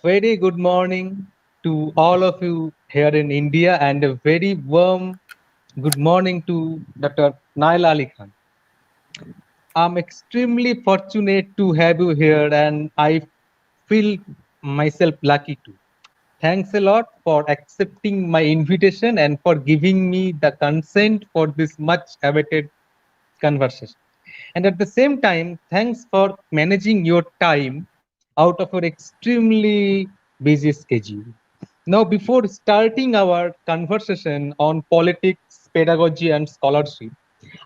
Very good morning to all of you here in India, and a very warm good morning to Dr. Nyla Ali Khan. I'm extremely fortunate to have you here, and I feel myself lucky too. Thanks a lot for accepting my invitation and for giving me the consent for this much awaited conversation. And at the same time, thanks for managing your time out of your extremely busy schedule. Now, before starting our conversation on politics, pedagogy, and scholarship,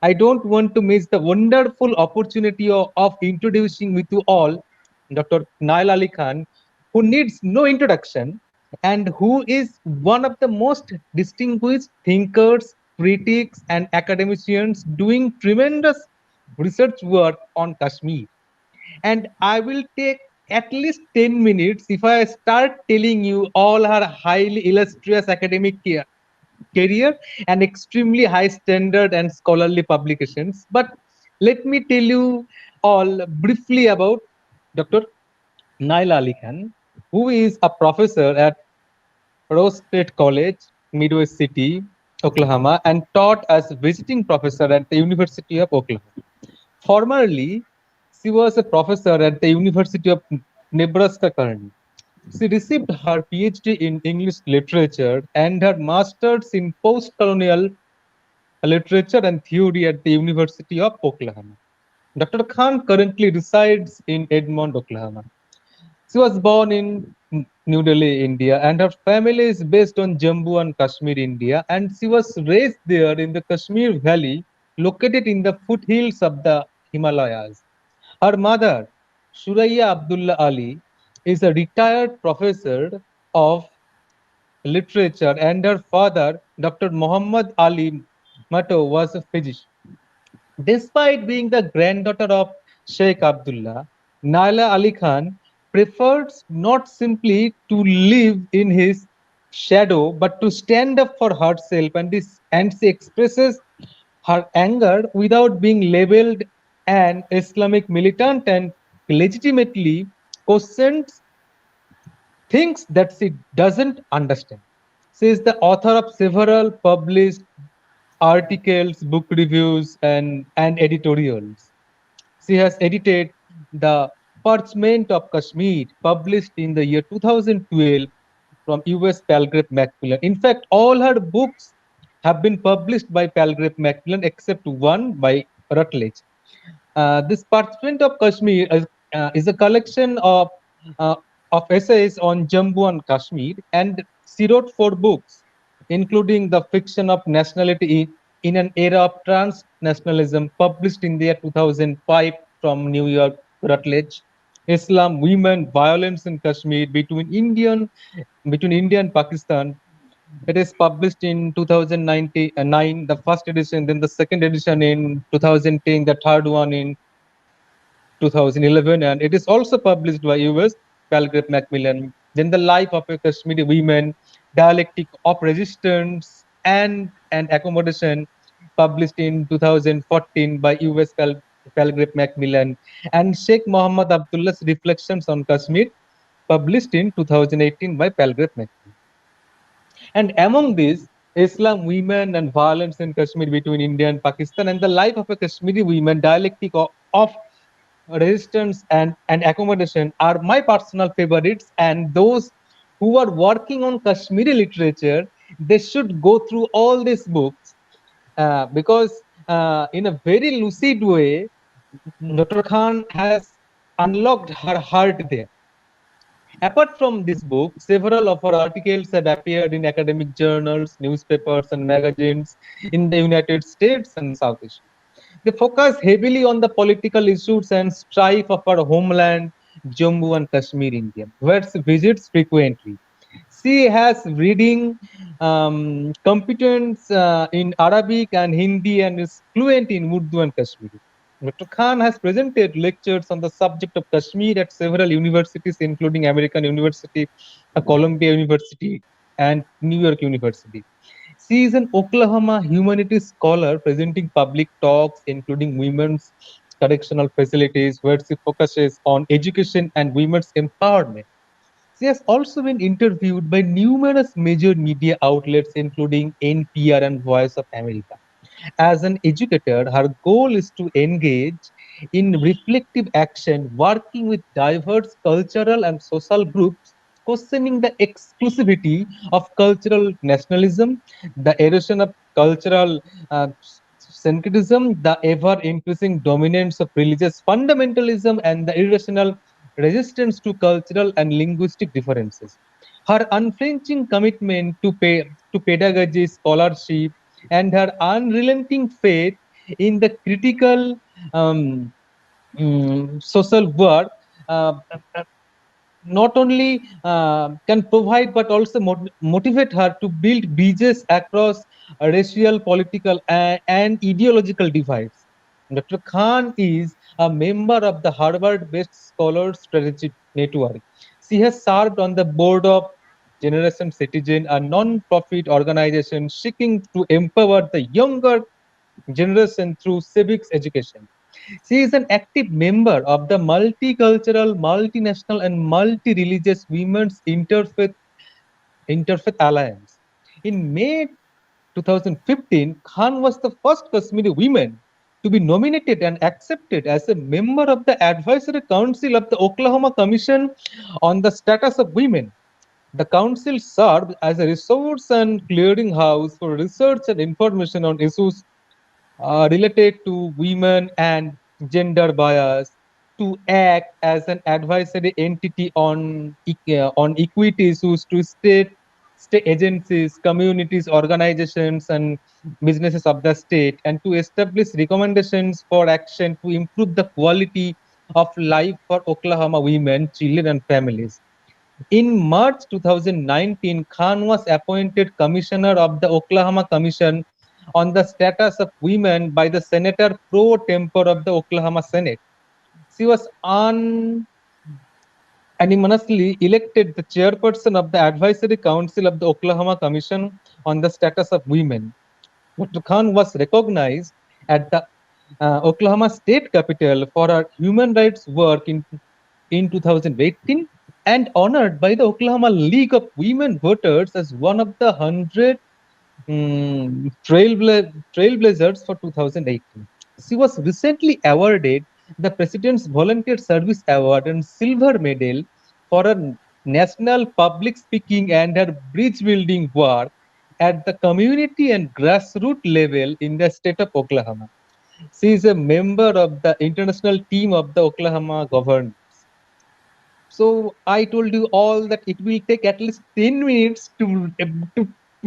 I don't want to miss the wonderful opportunity of introducing with you all Dr. Nail Ali Khan, who needs no introduction and who is one of the most distinguished thinkers, critics, and academicians doing tremendous research work on Kashmir. And I will take at least 10 minutes if I start telling you all her highly illustrious academic career and extremely high standard and scholarly publications. But let me tell you all briefly about Dr. Nail Ali Khan, who is a professor at Rose State College, Midwest City, Oklahoma, and taught as visiting professor at the University of Oklahoma. Formerly, she was a professor at the University of Nebraska-Kearney. She received her PhD in English literature and her master's in post-colonial literature and theory at the University of Oklahoma. Dr. Khan currently resides in Edmond, Oklahoma. She was born in New Delhi, India, and her family is based on Jammu and Kashmir, India. And she was raised there in the Kashmir Valley, located in the foothills of the Himalayas. Her mother, Suraya Abdullah Ali, is a retired professor of literature, and her father, Dr. Muhammad Ali Mato, was a physician. Despite being the granddaughter of Sheikh Abdullah, Naila Ali Khan prefers not simply to live in his shadow but to stand up for herself, and she expresses her anger without being labeled an Islamic militant and legitimately questions things that she doesn't understand. She is the author of several published articles, book reviews, and editorials. She has edited The Parchment of Kashmir, published in the year 2012 from US Palgrave Macmillan. In fact, all her books have been published by Palgrave Macmillan except one by Rutledge. This Parchment of Kashmir is a collection uh, of essays on Jammu and Kashmir, and she wrote four books, including The Fiction of Nationality in an Era of Transnationalism, published in the year 2005 from New York Rutledge. Islam, Women, Violence in Kashmir between India and Pakistan. It is published in 2009, the first edition, then the second edition in 2010, the third one in 2011, and it is also published by US Palgrave Macmillan. Then the life of a Kashmiri women, dialectic of resistance and accommodation, published in 2014 by US Palgrave Macmillan, and Sheikh Mohammed Abdullah's reflections on Kashmir, published in 2018 by Palgrave Macmillan. And among these, Islam, women, and violence in Kashmir between India and Pakistan, and the life of a Kashmiri woman, dialectic of resistance and accommodation are my personal favorites. And those who are working on Kashmiri literature, they should go through all these books because in a very lucid way, Dr. Khan has unlocked her heart there. Apart from this book, several of her articles have appeared in academic journals, newspapers, and magazines in the United States and South Asia. They focus heavily on the political issues and strife of our homeland, Jammu and Kashmir, India, where she visits frequently. She has reading competence in Arabic and Hindi and is fluent in Urdu and Kashmiri. Dr. Khan has presented lectures on the subject of Kashmir at several universities, including American University, Columbia University, and New York University. She is an Oklahoma humanities scholar presenting public talks, including women's correctional facilities, where she focuses on education and women's empowerment. She has also been interviewed by numerous major media outlets, including NPR and Voice of America. As an educator, her goal is to engage in reflective action, working with diverse cultural and social groups, questioning the exclusivity of cultural nationalism, the erosion of cultural syncretism, the ever increasing dominance of religious fundamentalism, and the irrational resistance to cultural and linguistic differences. Her unflinching commitment to pedagogy, scholarship, and her unrelenting faith in the critical um, social work uh, uh, not only can provide but also motivate her to build bridges across racial, political, and ideological divides. Dr. Khan is a member of the Harvard-based Scholars Strategy Network. She has served on the board of Generation Citizen, a non-profit organization seeking to empower the younger generation through civics education. She is an active member of the multicultural, multinational, and multi-religious Women's Interfaith Alliance. In May 2015, Khan was the first Kashmiri woman to be nominated and accepted as a member of the Advisory Council of the Oklahoma Commission on the Status of Women. The council served as a resource and clearinghouse for research and information on issues related to women and gender bias, to act as an advisory entity on equity issues to state agencies, communities, organizations, and businesses of the state, and to establish recommendations for action to improve the quality of life for Oklahoma women, children, and families. In March 2019, Khan was appointed commissioner of the Oklahoma Commission on the Status of Women by the Senator pro tempore of the Oklahoma Senate. She was unanimously elected the chairperson of the Advisory Council of the Oklahoma Commission on the Status of Women. Dr. Khan was recognized at the Oklahoma State Capitol for her human rights work in 2018 and honored by the Oklahoma League of Women Voters as one of the 100 trailblazers for 2018. She was recently awarded the President's Volunteer Service Award and Silver Medal for her national public speaking and her bridge building work at the community and grassroots level in the state of Oklahoma. She is a member of the international team of the Oklahoma government. So I told you all that it will take at least 10 minutes to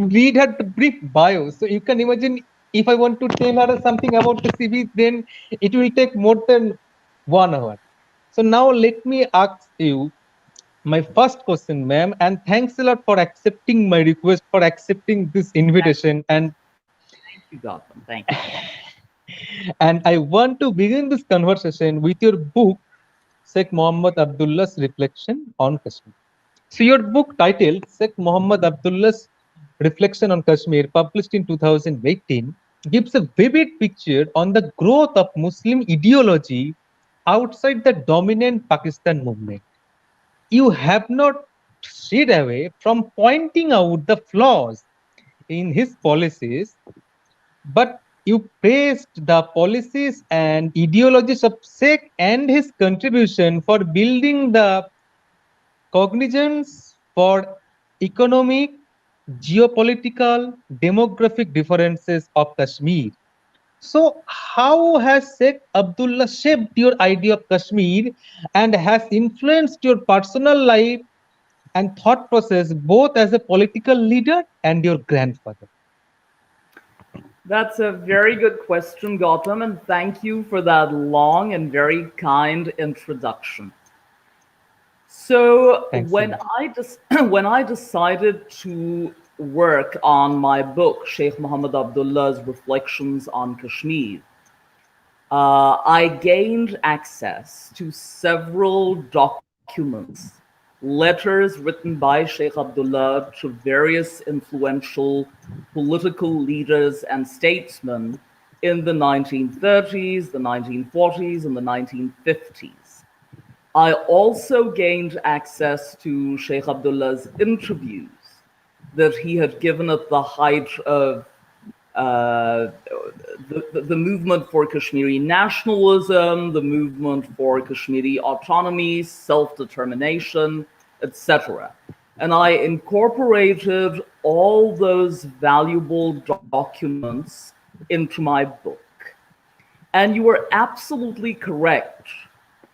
read her the brief bio. So you can imagine if I want to tell her something about the CV, then it will take more than 1 hour. So now let me ask you my first question, ma'am, and thanks a lot for accepting my request, for accepting this invitation. Thank you, Gautam. Thank you. And I want to begin this conversation with your book, Sheikh Mohammed Abdullah's Reflection on Kashmir. So your book titled Sheikh Mohammed Abdullah's Reflection on Kashmir, published in 2018, gives a vivid picture on the growth of Muslim ideology outside the dominant Pakistan movement. You have not shied away from pointing out the flaws in his policies, but you praised the policies and ideologies of Sheikh and his contribution for building the cognizance for economic, geopolitical, demographic differences of Kashmir. So, how has Sheikh Abdullah shaped your idea of Kashmir and has influenced your personal life and thought process both as a political leader and your grandfather? That's a very good question, Gautam, and thank you for that long and very kind introduction. So Thanks so much. when I decided to work on my book, Sheikh Muhammad Abdullah's Reflections on Kashmir, I gained access to several documents, letters written by Sheikh Abdullah to various influential political leaders and statesmen in the 1930s, the 1940s, and the 1950s. I also gained access to Sheikh Abdullah's interviews that he had given at the height of the movement for Kashmiri nationalism, the movement for Kashmiri autonomy, self-determination, etc. And I incorporated all those valuable documents into my book. And you are absolutely correct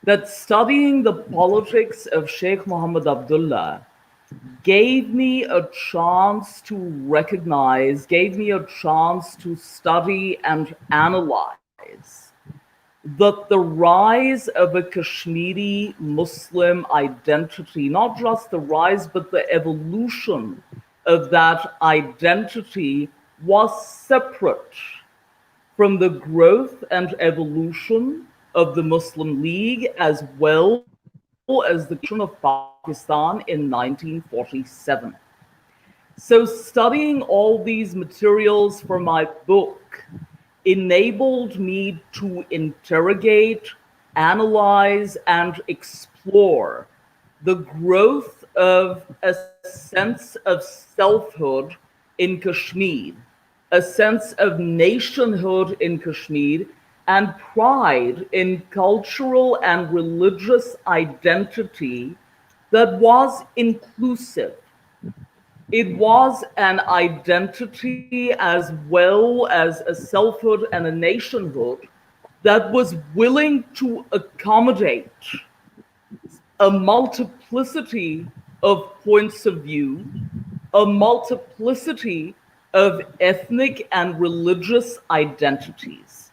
that studying the politics of Sheikh Mohammed Abdullah gave me a chance to recognize, gave me a chance to study and analyze that the rise of a Kashmiri Muslim identity, not just the rise, but the evolution of that identity, was separate from the growth and evolution of the Muslim League as well as the creation of Pakistan in 1947. So studying all these materials for my book enabled me to interrogate, analyze, and explore the growth of a sense of selfhood in Kashmir, a sense of nationhood in Kashmir, and pride in cultural and religious identity that was inclusive. It was an identity as well as a selfhood and a nationhood that was willing to accommodate a multiplicity of points of view, a multiplicity of ethnic and religious identities.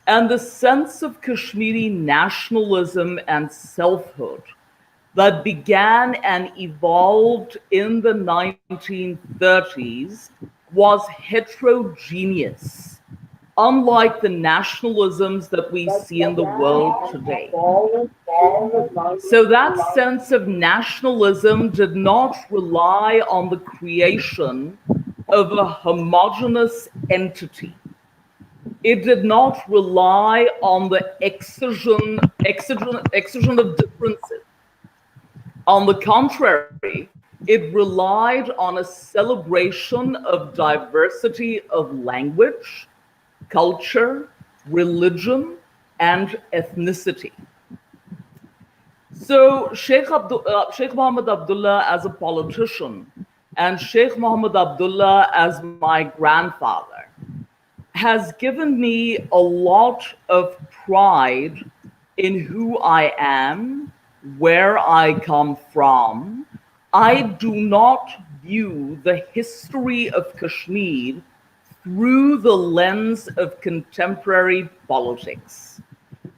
And the sense of Kashmiri nationalism and selfhood that began and evolved in the 1930s was heterogeneous, unlike the nationalisms that we see in the world today. So that sense of nationalism did not rely on the creation of a homogeneous entity. It did not rely on the excision of differences. On the contrary, it relied on a celebration of diversity of language, culture, religion, and ethnicity. So Sheikh Mohammed Abdullah as a politician and Sheikh Mohammed Abdullah as my grandfather has given me a lot of pride in who I am, where I come from. I do not view the history of Kashmir through the lens of contemporary politics.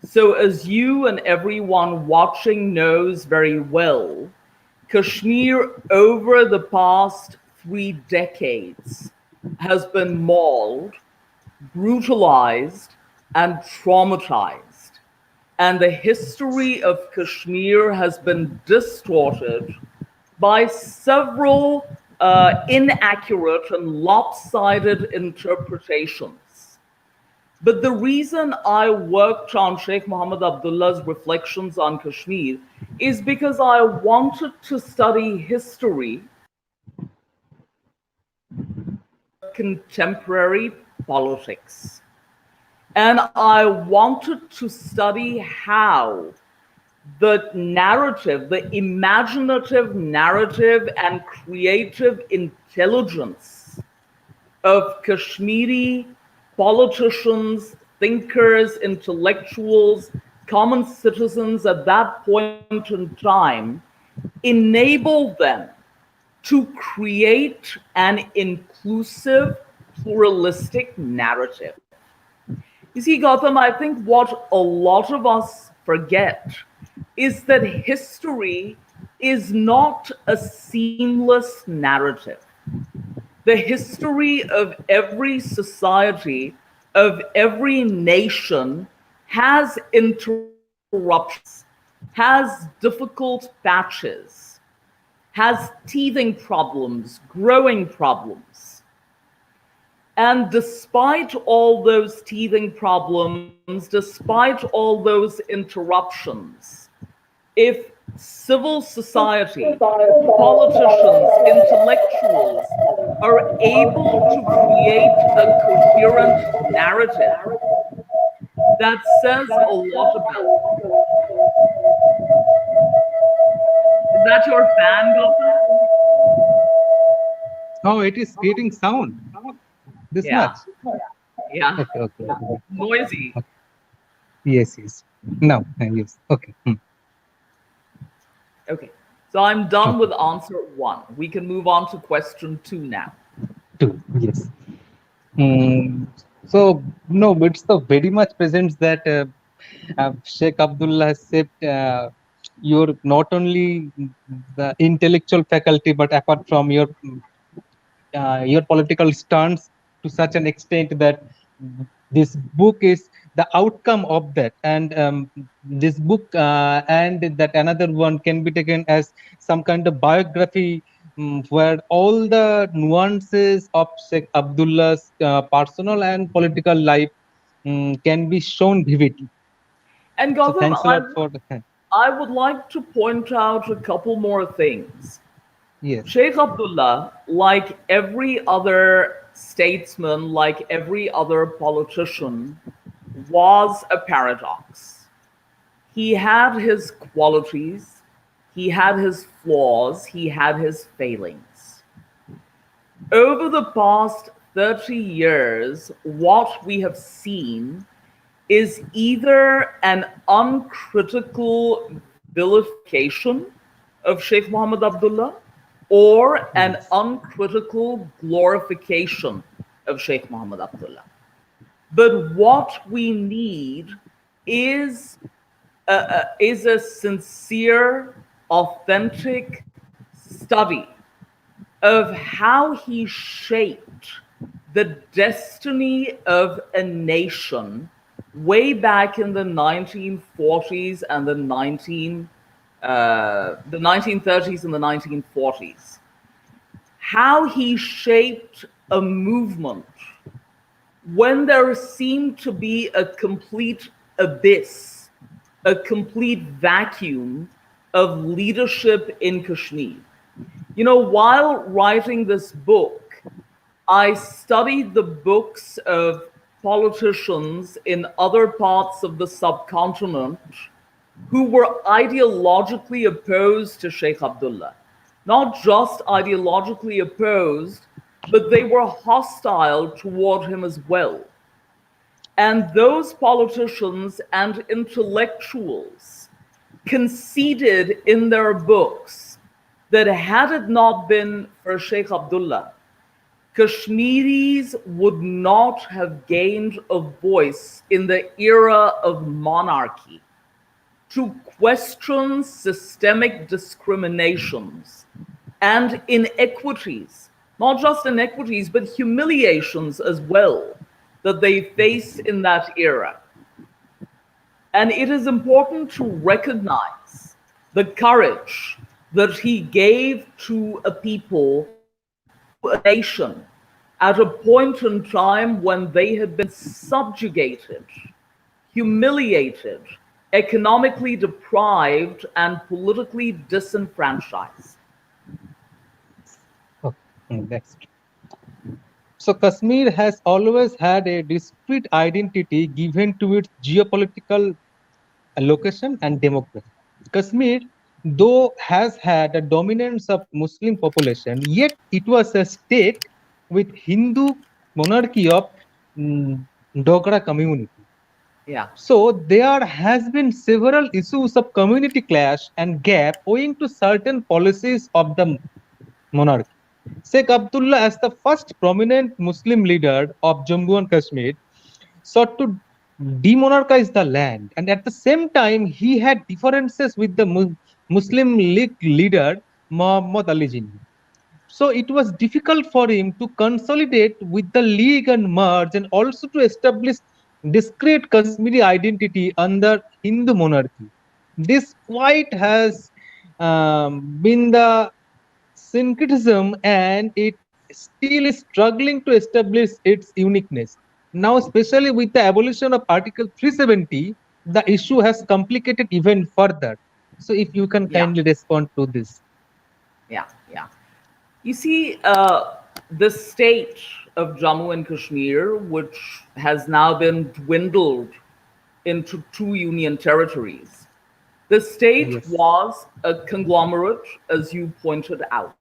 So as you and everyone watching knows very well, Kashmir over the past 3 decades has been mauled, brutalized, and traumatized. And the history of Kashmir has been distorted by several inaccurate and lopsided interpretations. But the reason I worked on Sheikh Mohammed Abdullah's reflections on Kashmir is because I wanted to study history of contemporary politics. And I wanted to study how the narrative, the imaginative narrative and creative intelligence of Kashmiri politicians, thinkers, intellectuals, common citizens at that point in time enabled them to create an inclusive, pluralistic narrative. You see, Goutam, I think what a lot of us forget is that history is not a seamless narrative. The history of every society, of every nation, has interruptions, has difficult patches, has teething problems, growing problems. And despite all those teething problems, despite all those interruptions, if civil society, politicians, intellectuals are able to create a coherent narrative that says a lot about. Is that your fan, Gautam? Oh, it is creating sound this much. Yeah, yeah. Okay, okay, okay. Noisy. Okay. Yes, yes. Now, yes. Okay. Okay. So I'm done Okay. with answer one. We can move on to question two now. Two. Yes. Mm, so no, it's the very much presents that Sheikh Abdullah has said you're not only the intellectual faculty, but apart from your political stance to such an extent that this book is the outcome of that, and this book and that another one can be taken as some kind of biography, where all the nuances of Sheikh Abdullah's personal and political life can be shown vividly. And So Gautam, thanks a lot for the I would like to point out a couple more things. yes. Sheikh Abdullah, like every other statesman, like every other politician, was a paradox. He had his qualities, he had his flaws, he had his failings. Over the past 30 years, what we have seen is either an uncritical vilification of Sheikh Mohammed Abdullah or an Yes. uncritical glorification of Sheikh Mohammed Abdullah. But what we need is a sincere, authentic study of how he shaped the destiny of a nation way back in the 1940s and the 1930s and the 1940s. How he shaped a movement when there seemed to be a complete abyss, a complete vacuum of leadership in Kashmir. You know, while writing this book, I studied the books of politicians in other parts of the subcontinent who were ideologically opposed to Sheikh Abdullah. Not just ideologically opposed, but they were hostile toward him as well. And those politicians and intellectuals conceded in their books that had it not been for Sheikh Abdullah, Kashmiris would not have gained a voice in the era of monarchy to question systemic discriminations and inequities, not just inequities, but humiliations as well, that they faced in that era. And it is important to recognize the courage that he gave to a people, to a nation, at a point in time when they had been subjugated, humiliated, economically deprived, and politically disenfranchised. Okay. Next. So Kashmir has always had a discrete identity given to its geopolitical location and demography. Kashmir, though, has had a dominance of Muslim population, yet it was a state with Hindu monarchy of Dogra community. Yeah. So there has been several issues of community clash and gap owing to certain policies of the monarchy. Sheikh Abdullah, as the first prominent Muslim leader of Jammu and Kashmir, sought to demonarchize the land, and at the same time, he had differences with the Muslim League leader Muhammad Ali Jinnah. So it was difficult for him to consolidate with the league and merge, and also to establish discrete Kashmiri identity under Hindu monarchy. This quite has been the syncretism, and it still is struggling to establish its uniqueness. Now, especially with the abolition of Article 370, the issue has complicated even further. So if you can Yeah, kindly respond to this. yeah, yeah. You see, the state of Jammu and Kashmir, which has now been dwindled into two union territories, the state Yes. was a conglomerate, as you pointed out.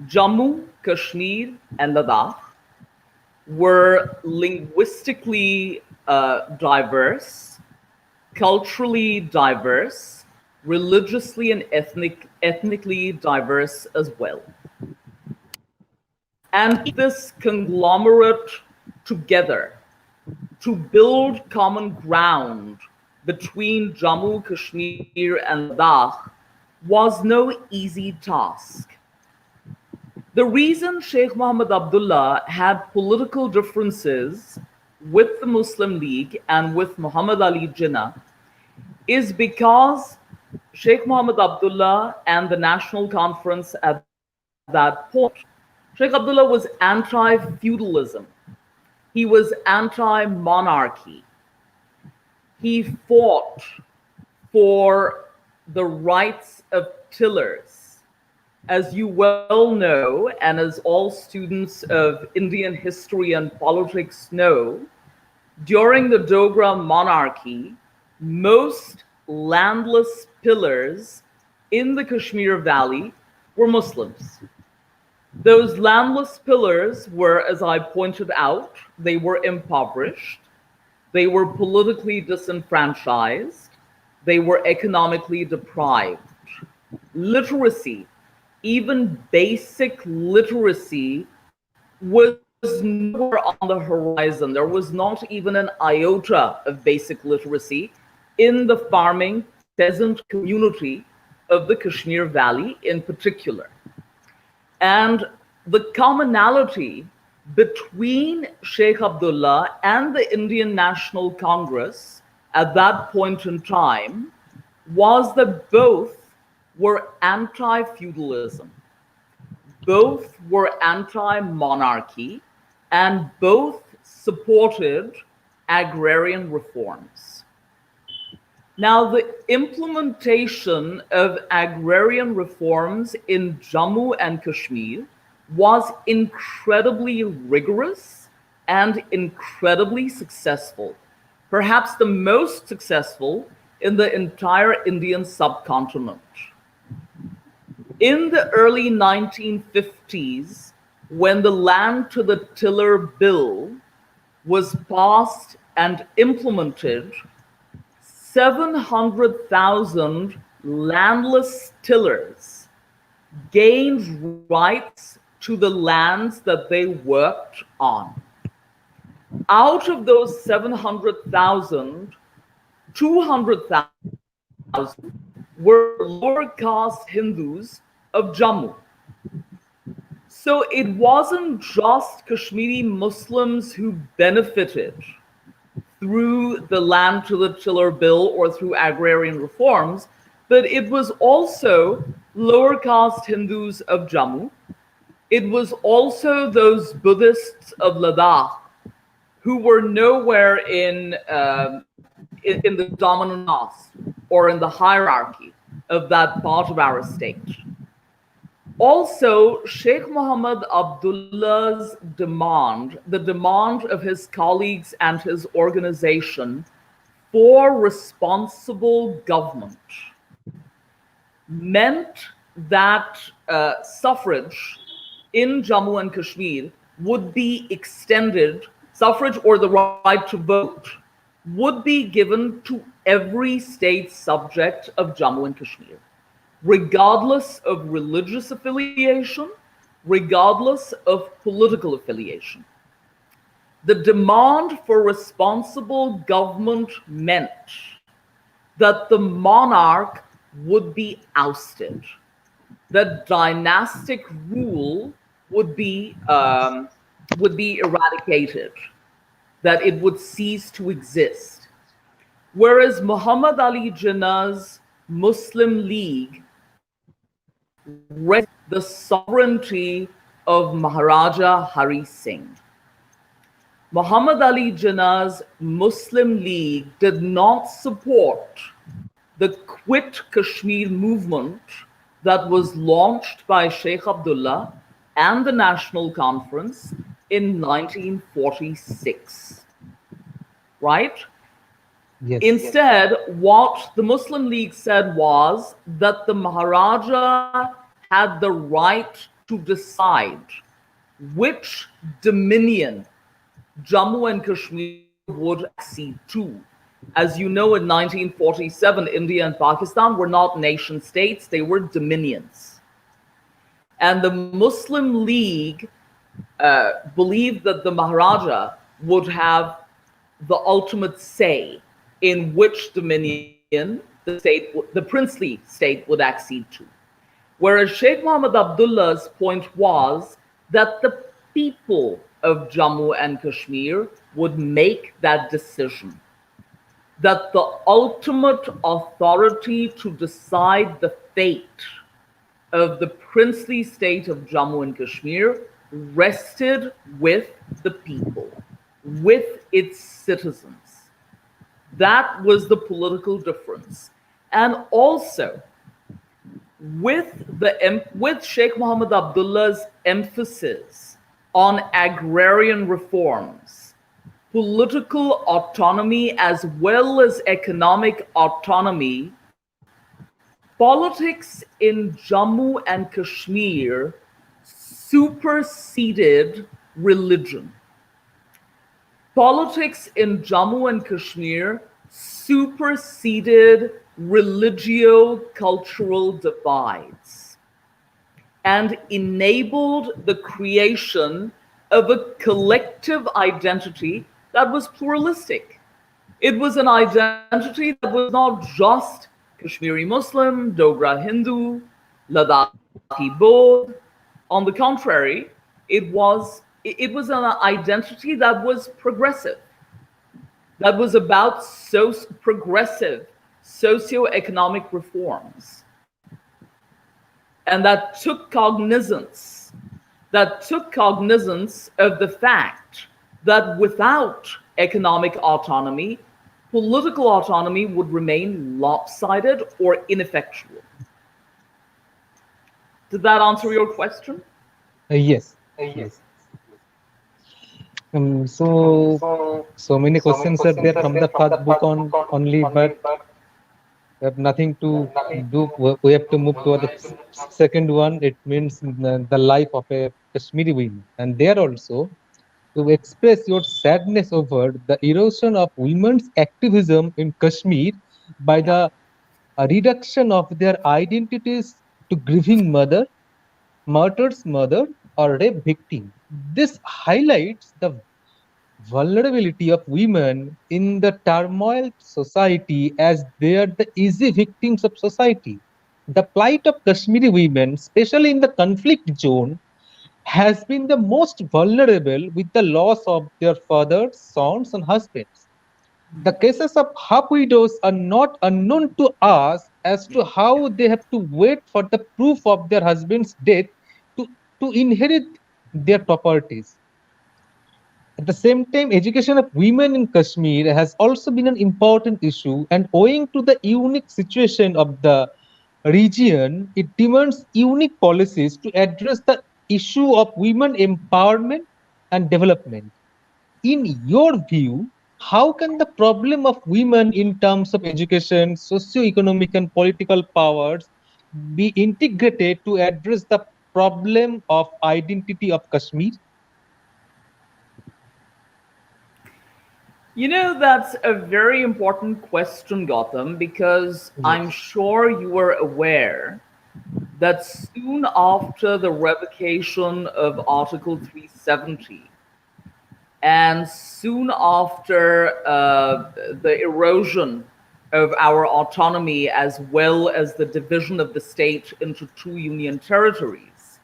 Jammu, Kashmir, and Ladakh were linguistically diverse, culturally diverse, religiously and ethnically diverse as well. And this conglomerate together to build common ground between Jammu, Kashmir, and Ladakh was no easy task. The reason Sheikh Mohammed Abdullah had political differences with the Muslim League and with Muhammad Ali Jinnah is because Sheikh Mohammed Abdullah and the National Conference at that point, Sheikh Abdullah was anti feudalism, he was anti monarchy, he fought for the rights of tillers. As you well know, and as all students of Indian history and politics know, during the Dogra monarchy, most landless pillars in the Kashmir Valley were Muslims. Those landless pillars were, as I pointed out, they were impoverished, they were politically disenfranchised, they were economically deprived. Literacy, even basic literacy, was nowhere on the horizon. There was not even an iota of basic literacy in the farming peasant community of the Kashmir Valley in particular. And the commonality between Sheikh Abdullah and the Indian National Congress at that point in time was that both were anti feudalism, both were anti monarchy, and both supported agrarian reforms. Now, the implementation of agrarian reforms in Jammu and Kashmir was incredibly rigorous and incredibly successful, perhaps the most successful in the entire Indian subcontinent. In the early 1950s, when the Land to the Tiller Bill was passed and implemented, 700,000 landless tillers gained rights to the lands that they worked on. Out of those 700,000, 200,000 were lower caste Hindus of Jammu. So it wasn't just Kashmiri Muslims who benefited through the Land to the Tiller Bill or through agrarian reforms, but it was also lower caste Hindus of Jammu. It was also those Buddhists of Ladakh who were nowhere in the dominant caste or in the hierarchy of that part of our state. Also, Sheikh Mohammed Abdullah's demand, the demand of his colleagues and his organization for responsible government, meant that suffrage in Jammu and Kashmir would be extended, suffrage or the right to vote would be given to every state subject of Jammu and Kashmir, regardless of religious affiliation, regardless of political affiliation. The demand for responsible government meant that the monarch would be ousted, that dynastic rule would be eradicated, that it would cease to exist. Whereas Muhammad Ali Jinnah's Muslim League rested the sovereignty of Maharaja Hari Singh. Muhammad Ali Jinnah's Muslim League did not support the Quit Kashmir movement that was launched by Sheikh Abdullah and the National Conference in 1946, right? Yes. Instead, what the Muslim League said was that the Maharaja had the right to decide which dominion Jammu and Kashmir would accede to. As you know, in 1947, India and Pakistan were not nation states, they were dominions. And the Muslim League believed that the Maharaja would have the ultimate say in which dominion the princely state would accede to. Whereas Sheikh Mohammed Abdullah's point was that the people of Jammu and Kashmir would make that decision, that the ultimate authority to decide the fate of the princely state of Jammu and Kashmir rested with the people, with its citizens. That was the political difference. And also, with Sheikh Mohammed Abdullah's emphasis on agrarian reforms, political autonomy as well as economic autonomy, politics in Jammu and Kashmir superseded religion. Politics in Jammu and Kashmir superseded religio-cultural divides and enabled the creation of a collective identity that was pluralistic. It was an identity that was not just Kashmiri Muslim, Dogra Hindu, Ladakhi Bodh. On the contrary, it was an identity that was progressive, that was about progressive socioeconomic reforms, and that took cognizance of the fact that without economic autonomy, political autonomy would remain lopsided or ineffectual. Did that answer your question? Yes. Yes. So many questions are there from the first book on only, but we have nothing to do. We have to move to the second one. It means the life of a Kashmiri woman, and there also to express your sadness over the erosion of women's activism in Kashmir by the reduction of their identities to grieving mother, martyr's mother, or rape victim. This highlights the vulnerability of women in the turmoil society as they are the easy victims of society. The plight of Kashmiri women, especially in the conflict zone, has been the most vulnerable with the loss of their fathers, sons, and husbands. The cases of half widows are not unknown to us as to how they have to wait for the proof of their husband's death to, to inherit their properties. At the same time, education of women in Kashmir has also been an important issue, and owing to the unique situation of the region, it demands unique policies to address the issue of women empowerment and development. In your view, how can the problem of women in terms of education, socio-economic, and political powers be integrated to address the problem of identity of Kashmir? You know, that's a very important question, Gautam, because I'm Yes. sure you are aware that soon after the revocation of Article 370 and soon after the erosion of our autonomy as well as the division of the state into two union territories,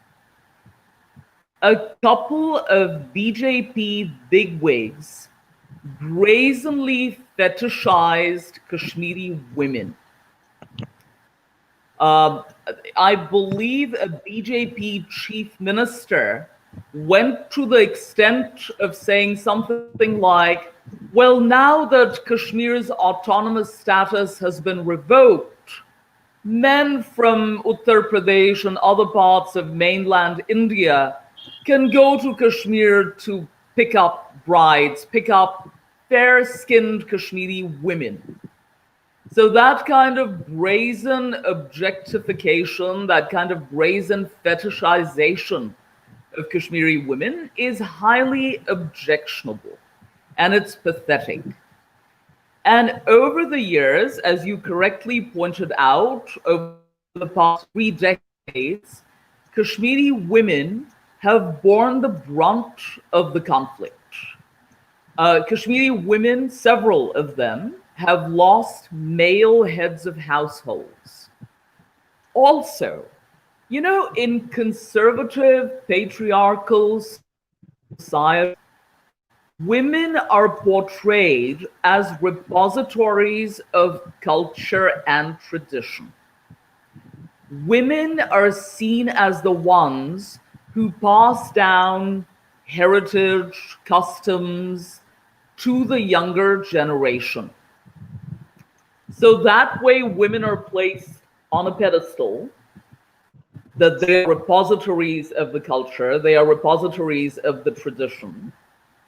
a couple of BJP bigwigs brazenly fetishized Kashmiri women. Uh, I believe a BJP chief minister went to the extent of saying something like, well, now that Kashmir's autonomous status has been revoked, men from Uttar Pradesh and other parts of mainland India can go to Kashmir to pick up brides, pick up fair-skinned Kashmiri women. So that kind of brazen objectification, that kind of brazen fetishization of Kashmiri women is highly objectionable, and it's pathetic. And over the years, as you correctly pointed out, over the past 3 decades, Kashmiri women have borne the brunt of the conflict. Kashmiri women, several of them, have lost male heads of households. Also, in conservative, patriarchal society, women are portrayed as repositories of culture and tradition. Women are seen as the ones who pass down heritage, customs to the younger generation. So that way, women are placed on a pedestal, that they are repositories of the culture, they are repositories of the tradition.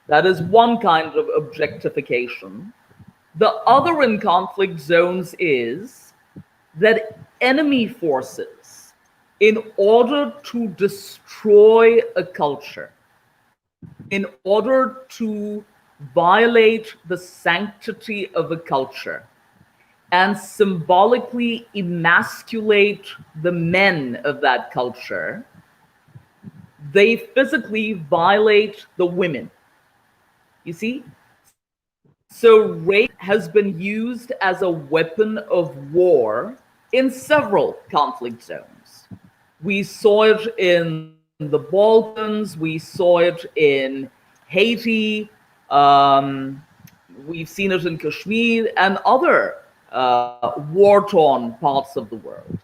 That is one kind of objectification. The other in conflict zones is that enemy forces, in order to destroy a culture, in order to violate the sanctity of a culture, and symbolically emasculate the men of that culture, they physically violate the women. You see? So rape has been used as a weapon of war in several conflict zones. We saw it in the Balkans, we saw it in Haiti, we've seen it in Kashmir and other war-torn parts of the world,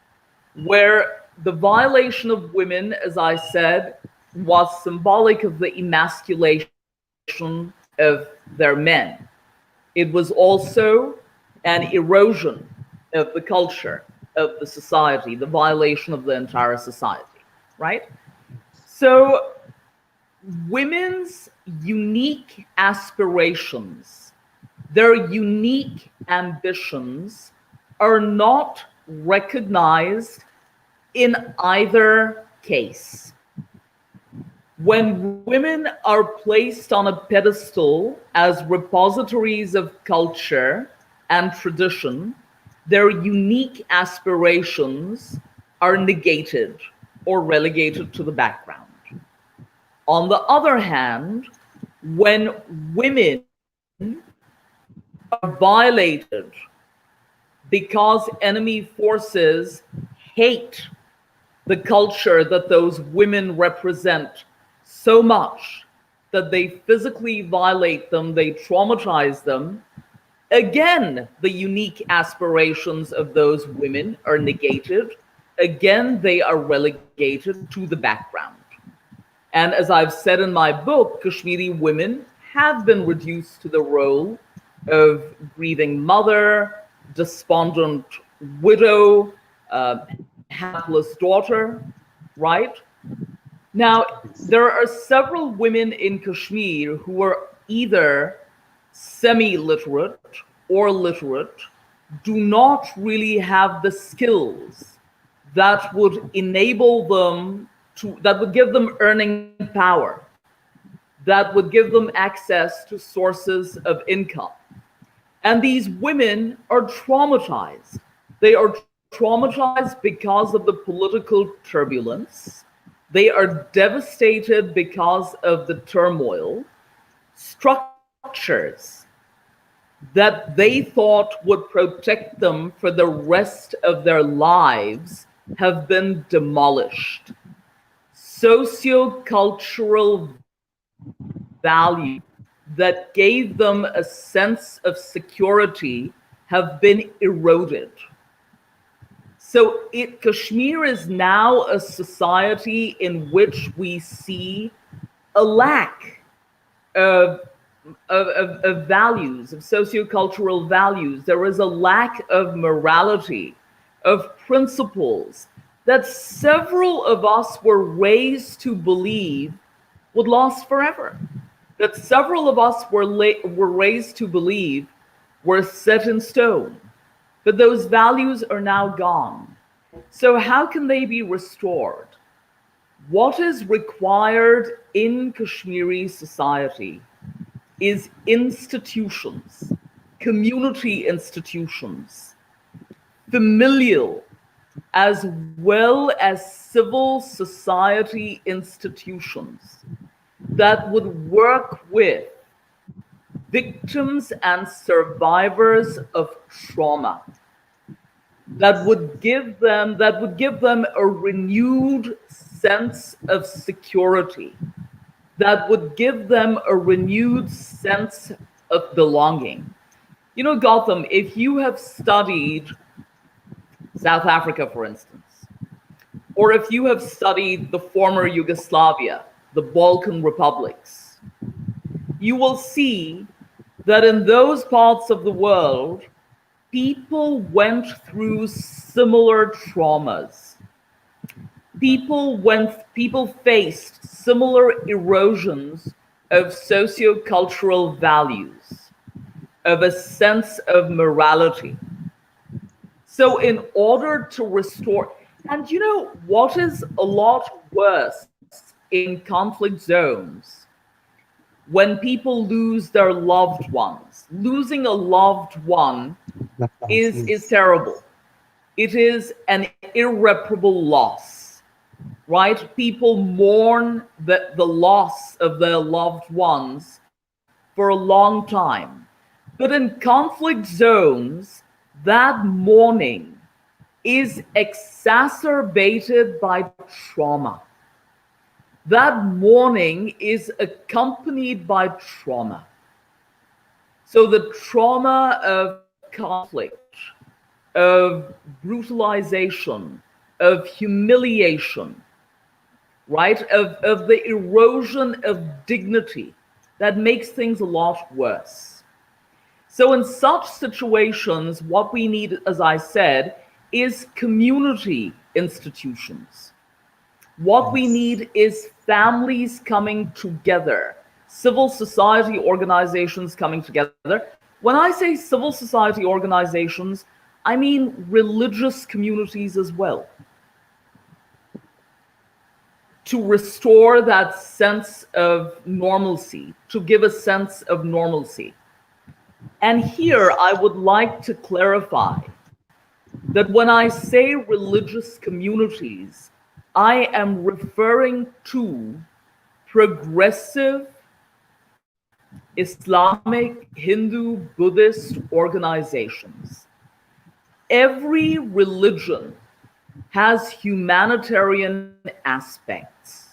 where the violation of women, as I said, was symbolic of the emasculation of their men. It was also an erosion of the culture of the society, the violation of the entire society, right? So women's unique aspirations, their unique ambitions are not recognized in either case. When women are placed on a pedestal as repositories of culture and tradition, their unique aspirations are negated or relegated to the background. On the other hand, when women are violated because enemy forces hate the culture that those women represent so much that they physically violate them, they traumatize them, again, the unique aspirations of those women are negated. Again, they are relegated to the background. And as I've said in my book, Kashmiri women have been reduced to the role of grieving mother, despondent widow, hapless daughter, right? Now, there are several women in Kashmir who are either semi-literate or literate, do not really have the skills that would enable them to, that would give them earning power, that would give them access to sources of income. And these women are traumatized. They are traumatized because of the political turbulence. They are devastated because of the turmoil. Structures that they thought would protect them for the rest of their lives have been demolished. Sociocultural value that gave them a sense of security have been eroded. So Kashmir is now a society in which we see a lack of, of values, of sociocultural values. There is a lack of morality, of principles that several of us were raised to believe would last forever. That several of us were raised to believe were set in stone. But those values are now gone. So how can they be restored? What is required in Kashmiri society is institutions, community institutions, familial as well as civil society institutions that would work with victims and survivors of trauma, that would give them a renewed sense of security, that would give them a renewed sense of belonging. You know, Gautam, if you have studied South Africa, for instance, or if you have studied the former Yugoslavia, the Balkan republics, you will see that in those parts of the world, people went through similar traumas. People faced similar erosions of sociocultural values, of a sense of morality. So in order to restore, and you know what is a lot worse in conflict zones? When people lose their loved ones. Losing a loved one is terrible. It is an irreparable loss, right? People mourn the loss of their loved ones for a long time. But in conflict zones, that mourning is exacerbated by trauma. That mourning is accompanied by trauma. So the trauma of conflict, of brutalization, of humiliation, right? Of the erosion of dignity that makes things a lot worse. So in such situations, what we need, as I said, is community institutions. What we need is families coming together, civil society organizations coming together. When I say civil society organizations, I mean religious communities as well. To restore that sense of normalcy, to give a sense of normalcy. And here I would like to clarify that when I say religious communities, I am referring to progressive Islamic, Hindu, Buddhist organizations. Every religion has humanitarian aspects,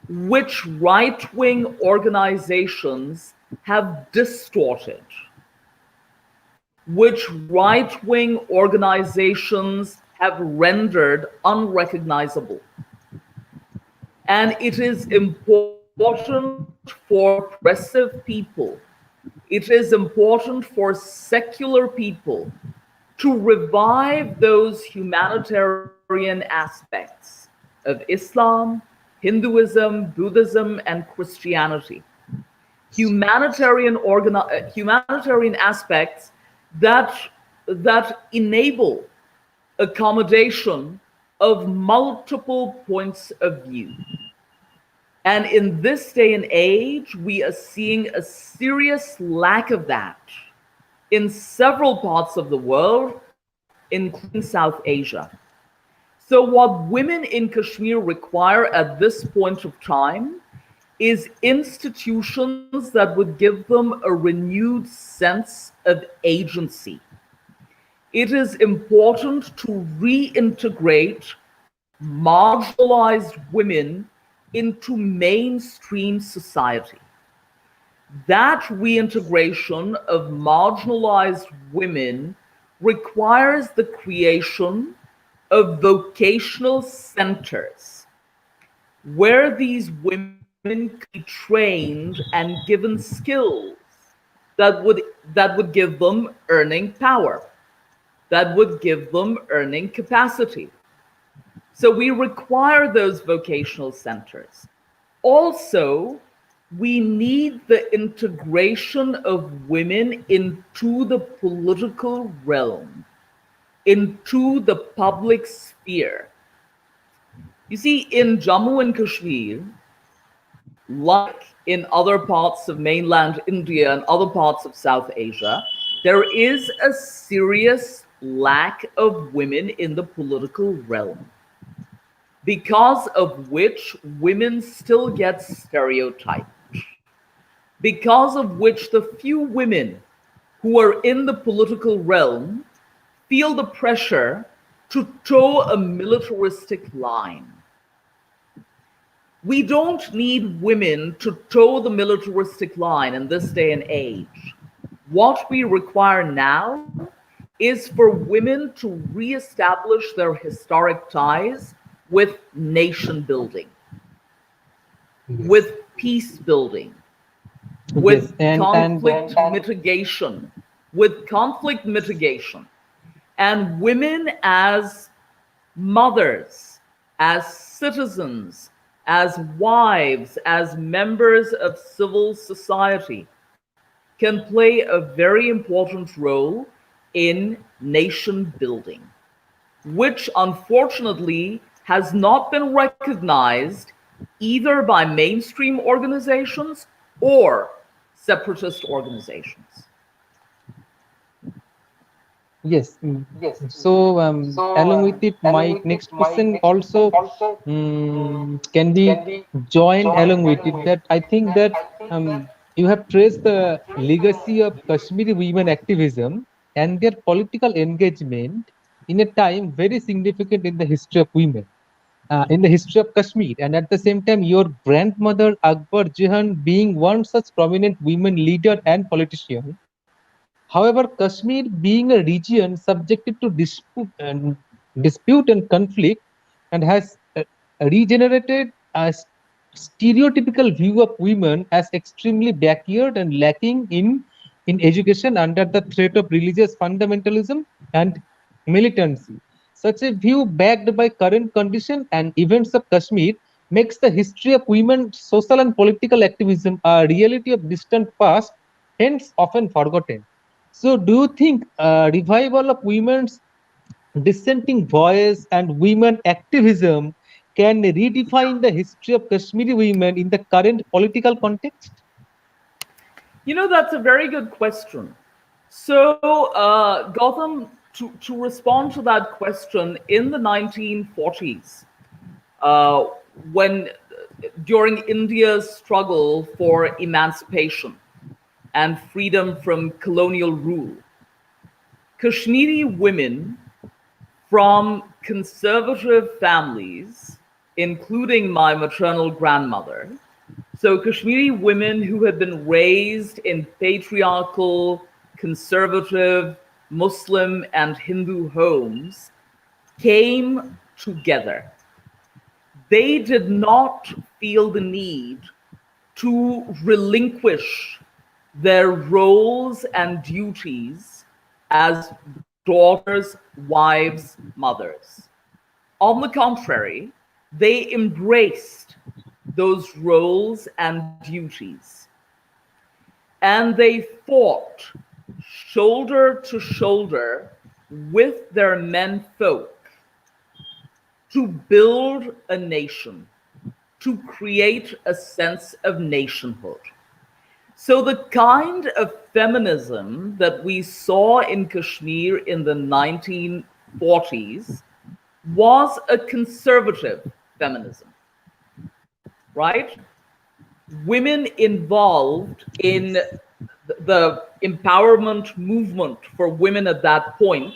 which right-wing organizations have distorted, which right-wing organizations have rendered unrecognizable. And it is important for progressive people, it is important for secular people to revive those humanitarian aspects of Islam, Hinduism, Buddhism, and Christianity. Humanitarian aspects that enable accommodation of multiple points of view. And in this day and age, we are seeing a serious lack of that in several parts of the world, including South Asia. So what women in Kashmir require at this point of time is institutions that would give them a renewed sense of agency. It is important to reintegrate marginalized women into mainstream society. That reintegration of marginalized women requires the creation of vocational centers where these women women could be trained and given skills that would give them earning power, that would give them earning capacity. So we require those vocational centers. Also, we need the integration of women into the political realm, into the public sphere. You see, in Jammu and Kashmir, like in other parts of mainland India and other parts of South Asia, there is a serious lack of women in the political realm, because of which women still get stereotyped, because of which the few women who are in the political realm feel the pressure to toe a militaristic line. We don't need women to toe the militaristic line in this day and age. What we require now is for women to reestablish their historic ties with nation building, Yes. with peace building, Yes. with conflict mitigation, and women as mothers, as citizens, as wives, as members of civil society can play a very important role in nation building, which unfortunately has not been recognized either by mainstream organizations or separatist organizations. Yes. So, along with it, my next question also can be joined along with it. That I think that you have traced the legacy of Kashmiri women activism and their political engagement in a time very significant in the history of women, in the history of Kashmir, and at the same time, your grandmother Akbar Jahan being one such prominent women leader and politician. However, Kashmir being a region subjected to dispute and conflict, and has regenerated a stereotypical view of women as extremely backward and lacking in education under the threat of religious fundamentalism and militancy. Such a view, backed by current condition and events of Kashmir, makes the history of women's social and political activism a reality of distant past, hence often forgotten. So, do you think revival of women's dissenting voice and women activism can redefine the history of Kashmiri women in the current political context? You know, that's a very good question. So, Gautam, to respond to that question, in the 1940s, uh, when during India's struggle for emancipation and freedom from colonial rule, Kashmiri women from conservative families, including my maternal grandmother, so Kashmiri women who had been raised in patriarchal, conservative, Muslim, and Hindu homes, came together. They did not feel the need to relinquish their roles and duties as daughters, wives, mothers. On the contrary, they embraced those roles and duties. And they fought shoulder to shoulder with their menfolk to build a nation, to create a sense of nationhood. So the kind of feminism that we saw in Kashmir in the 1940s was a conservative feminism, right? Women involved in the empowerment movement for women at that point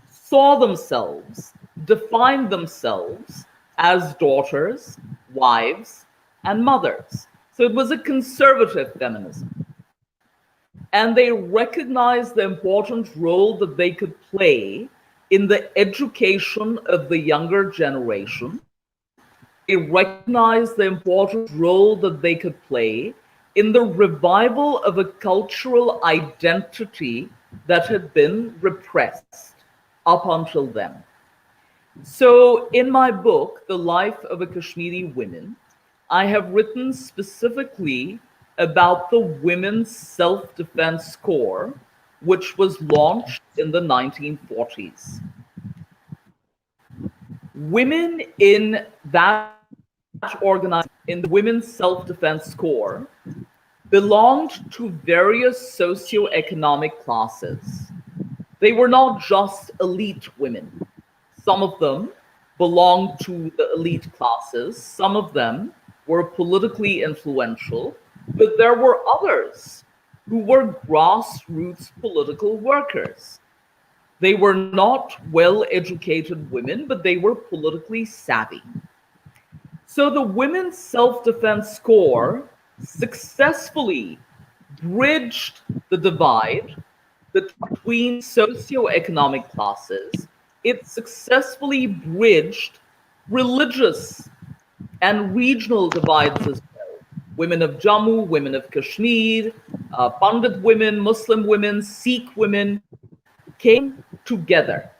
saw themselves, defined themselves as daughters, wives, and mothers. So it was a conservative feminism. And they recognized the important role that they could play in the education of the younger generation, recognized the important role that they could play in the revival of a cultural identity that had been repressed up until then. So, in my book, The Life of a Kashmiri Woman, I have written specifically about the Women's Self Defense Corps, which was launched in the 1940s. Women in that organization, in the Women's Self Defense Corps, belonged to various socioeconomic classes. They were not just elite women. Some of them belonged to the elite classes, some of them were politically influential, but there were others who were grassroots political workers. They were not well educated women, but they were politically savvy. So the Women's Self Defense Corps successfully bridged the divide between socioeconomic classes. It successfully bridged religious and regional divides as well. Women of Jammu, women of Kashmir, Pandit women, Muslim women, Sikh women came together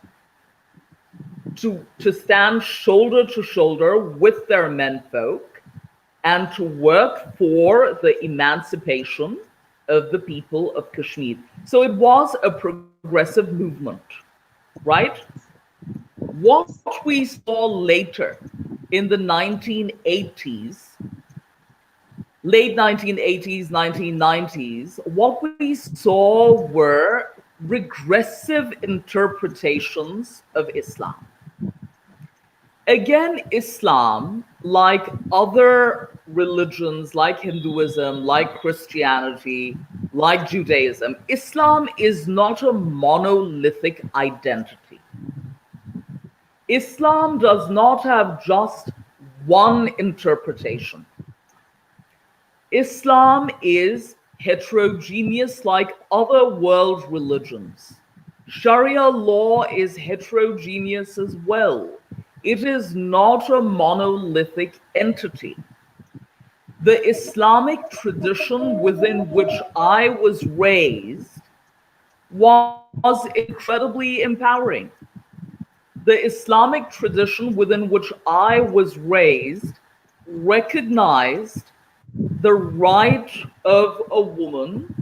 to stand shoulder to shoulder with their menfolk and to work for the emancipation of the people of Kashmir. So it was a progressive movement, right? What we saw later in the 1980s, late 1980s, 1990s, what we saw were regressive interpretations of Islam. Again, Islam, like other religions, like Hinduism, like Christianity, like Judaism, Islam is not a monolithic identity. Islam does not have just one interpretation. Islam is heterogeneous like other world religions. Sharia law is heterogeneous as well. It is not a monolithic entity. The Islamic tradition within which I was raised was incredibly empowering. The Islamic tradition within which I was raised recognized the right of a woman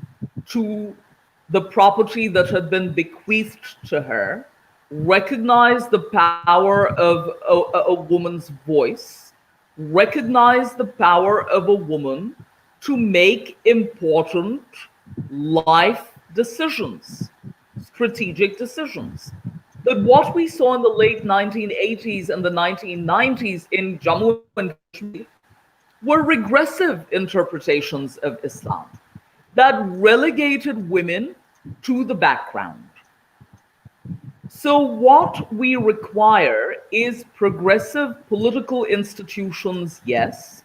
to the property that had been bequeathed to her, recognized the power of a woman's voice, recognized the power of a woman to make important life decisions, strategic decisions. But what we saw in the late 1980s and the 1990s in Jammu and Kashmir were regressive interpretations of Islam that relegated women to the background. So, what we require is progressive political institutions, yes.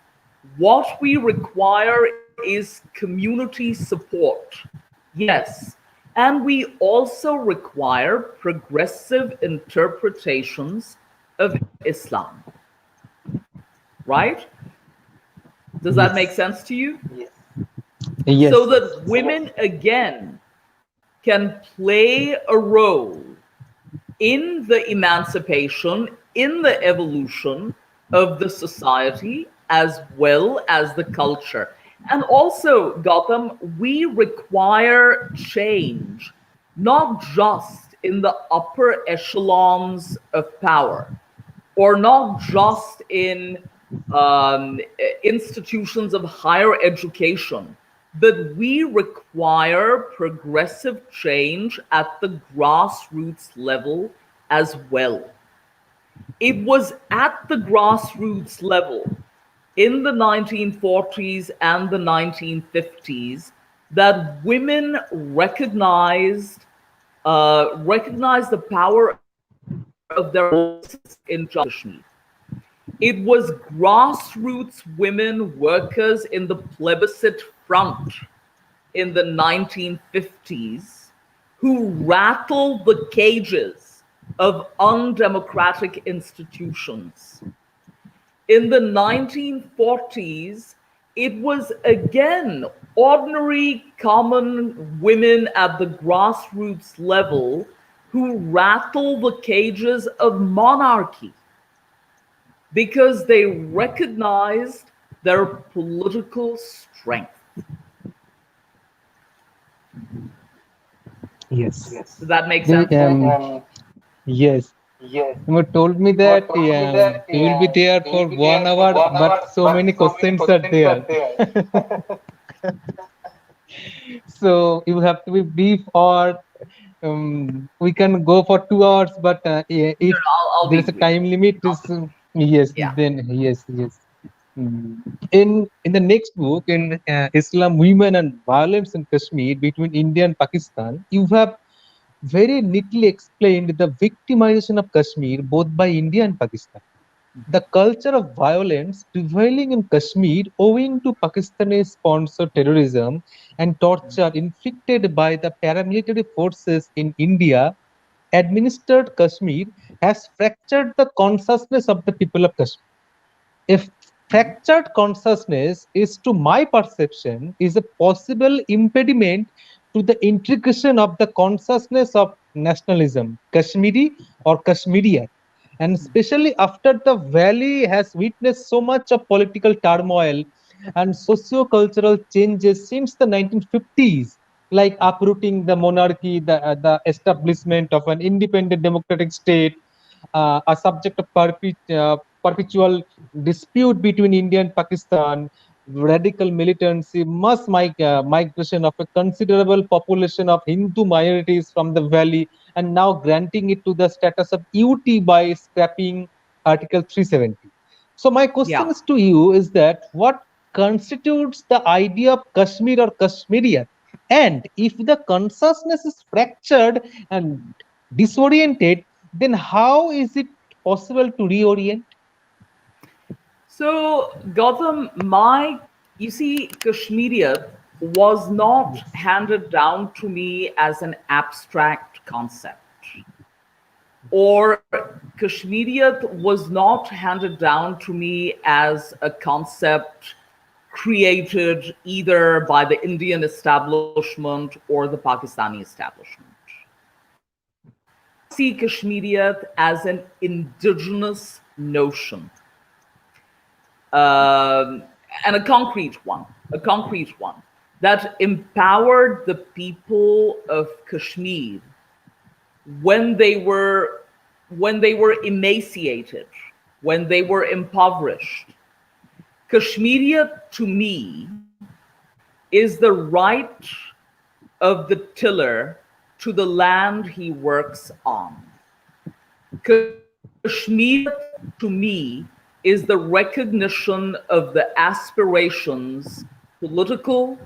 What we require is community support, yes. And we also require progressive interpretations of Islam. Right? Does that make sense to you? Yes. So that women again can play a role in the emancipation, in the evolution of the society as well as the culture. And also, Gautam, we require change, not just in the upper echelons of power, or not just in institutions of higher education, but we require progressive change at the grassroots level as well. It was at the grassroots level in the 1940s and the 1950s that women recognized the power of their voices in Kashmir. It was grassroots women workers in the plebiscite front in the 1950s who rattled the cages of undemocratic institutions. In the 1940s, it was again ordinary, common women at the grassroots level who rattle the cages of monarchy because they recognized their political strength. Yes. Does that make They, sense? yes. You told me that we will be there for 1 hour, but so many questions are there. So you have to be brief, or we can go for 2 hours. But No, if no, I'll there be is a brief. time limit, yes, Yeah. then yes, yes. In the next book, in Islam, Women and Violence in Kashmir between India and Pakistan, you have very neatly explained the victimization of Kashmir both by India and Pakistan. The culture of violence prevailing in Kashmir owing to Pakistani sponsored terrorism and torture inflicted by the paramilitary forces in India administered Kashmir has fractured the consciousness of the people of Kashmir. If fractured consciousness is, to my perception, is a possible impediment to the integration of the consciousness of nationalism, Kashmiri or Kashmirian, and especially after the valley has witnessed so much of political turmoil and socio-cultural changes since the 1950s, like uprooting the monarchy, the establishment of an independent democratic state, a subject of perpetual dispute between India and Pakistan, radical militancy, migration of a considerable population of Hindu minorities from the valley, and now granting it to the status of UT by scrapping Article 370. So my Yeah. question is to you is that what constitutes the idea of Kashmir or Kashmirian? And if the consciousness is fractured and disoriented, then how is it possible to reorient? So, Gautam, you see, Kashmiriyat was not Yes. handed down to me as an abstract concept, or Kashmiriyat was not handed down to me as a concept created either by the Indian establishment or the Pakistani establishment. I see Kashmiriyat as an indigenous notion, um, and a concrete one that empowered the people of Kashmir when they were emaciated, when they were impoverished. Kashmiria, to me, is the right of the tiller to the land he works on. Kashmir, to me, is the recognition of the aspirations, political,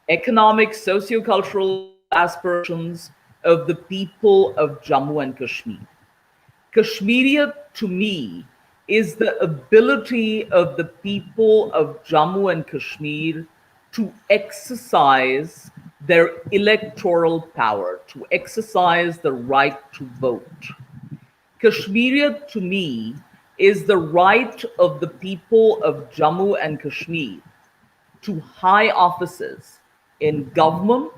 economic, sociocultural aspirations of the people of Jammu and Kashmir. Kashmiria, to me, is the ability of the people of Jammu and Kashmir to exercise their electoral power, to exercise the right to vote. Kashmiria, to me, is the right of the people of Jammu and Kashmir to high offices in government,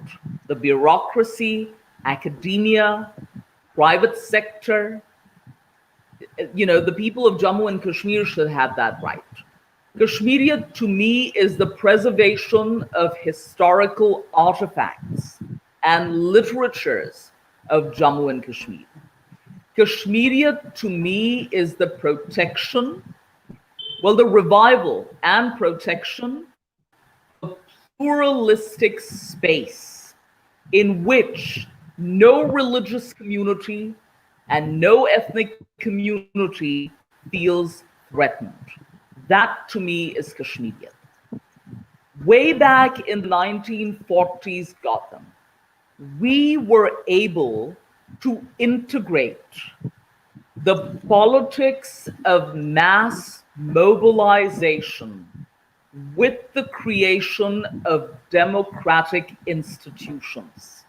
the bureaucracy, academia, private sector. The people of Jammu and Kashmir should have that right. Kashmiria, to me, is the preservation of historical artifacts and literatures of Jammu and Kashmir. Kashmiria, to me, is the protection, the revival and protection of a pluralistic space in which no religious community and no ethnic community feels threatened. That, to me, is Kashmirian. Way back in the 1940s, Gautam, we were able to integrate the politics of mass mobilization with the creation of democratic institutions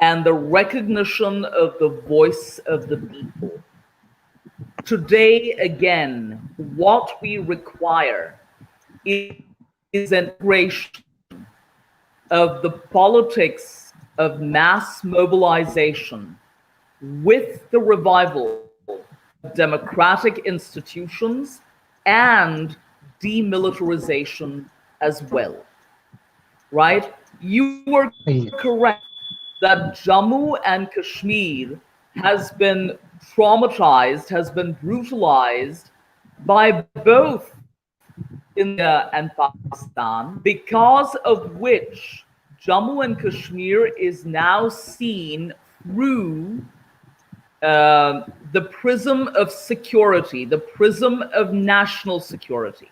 and the recognition of the voice of the people. Today, again, what we require is an integration of the politics of mass mobilization with the revival of democratic institutions and demilitarization as well. Right? You were Yes. correct that Jammu and Kashmir has been traumatized, has been brutalized by both India and Pakistan, because of which Jammu and Kashmir is now seen through the prism of security, the prism of national security.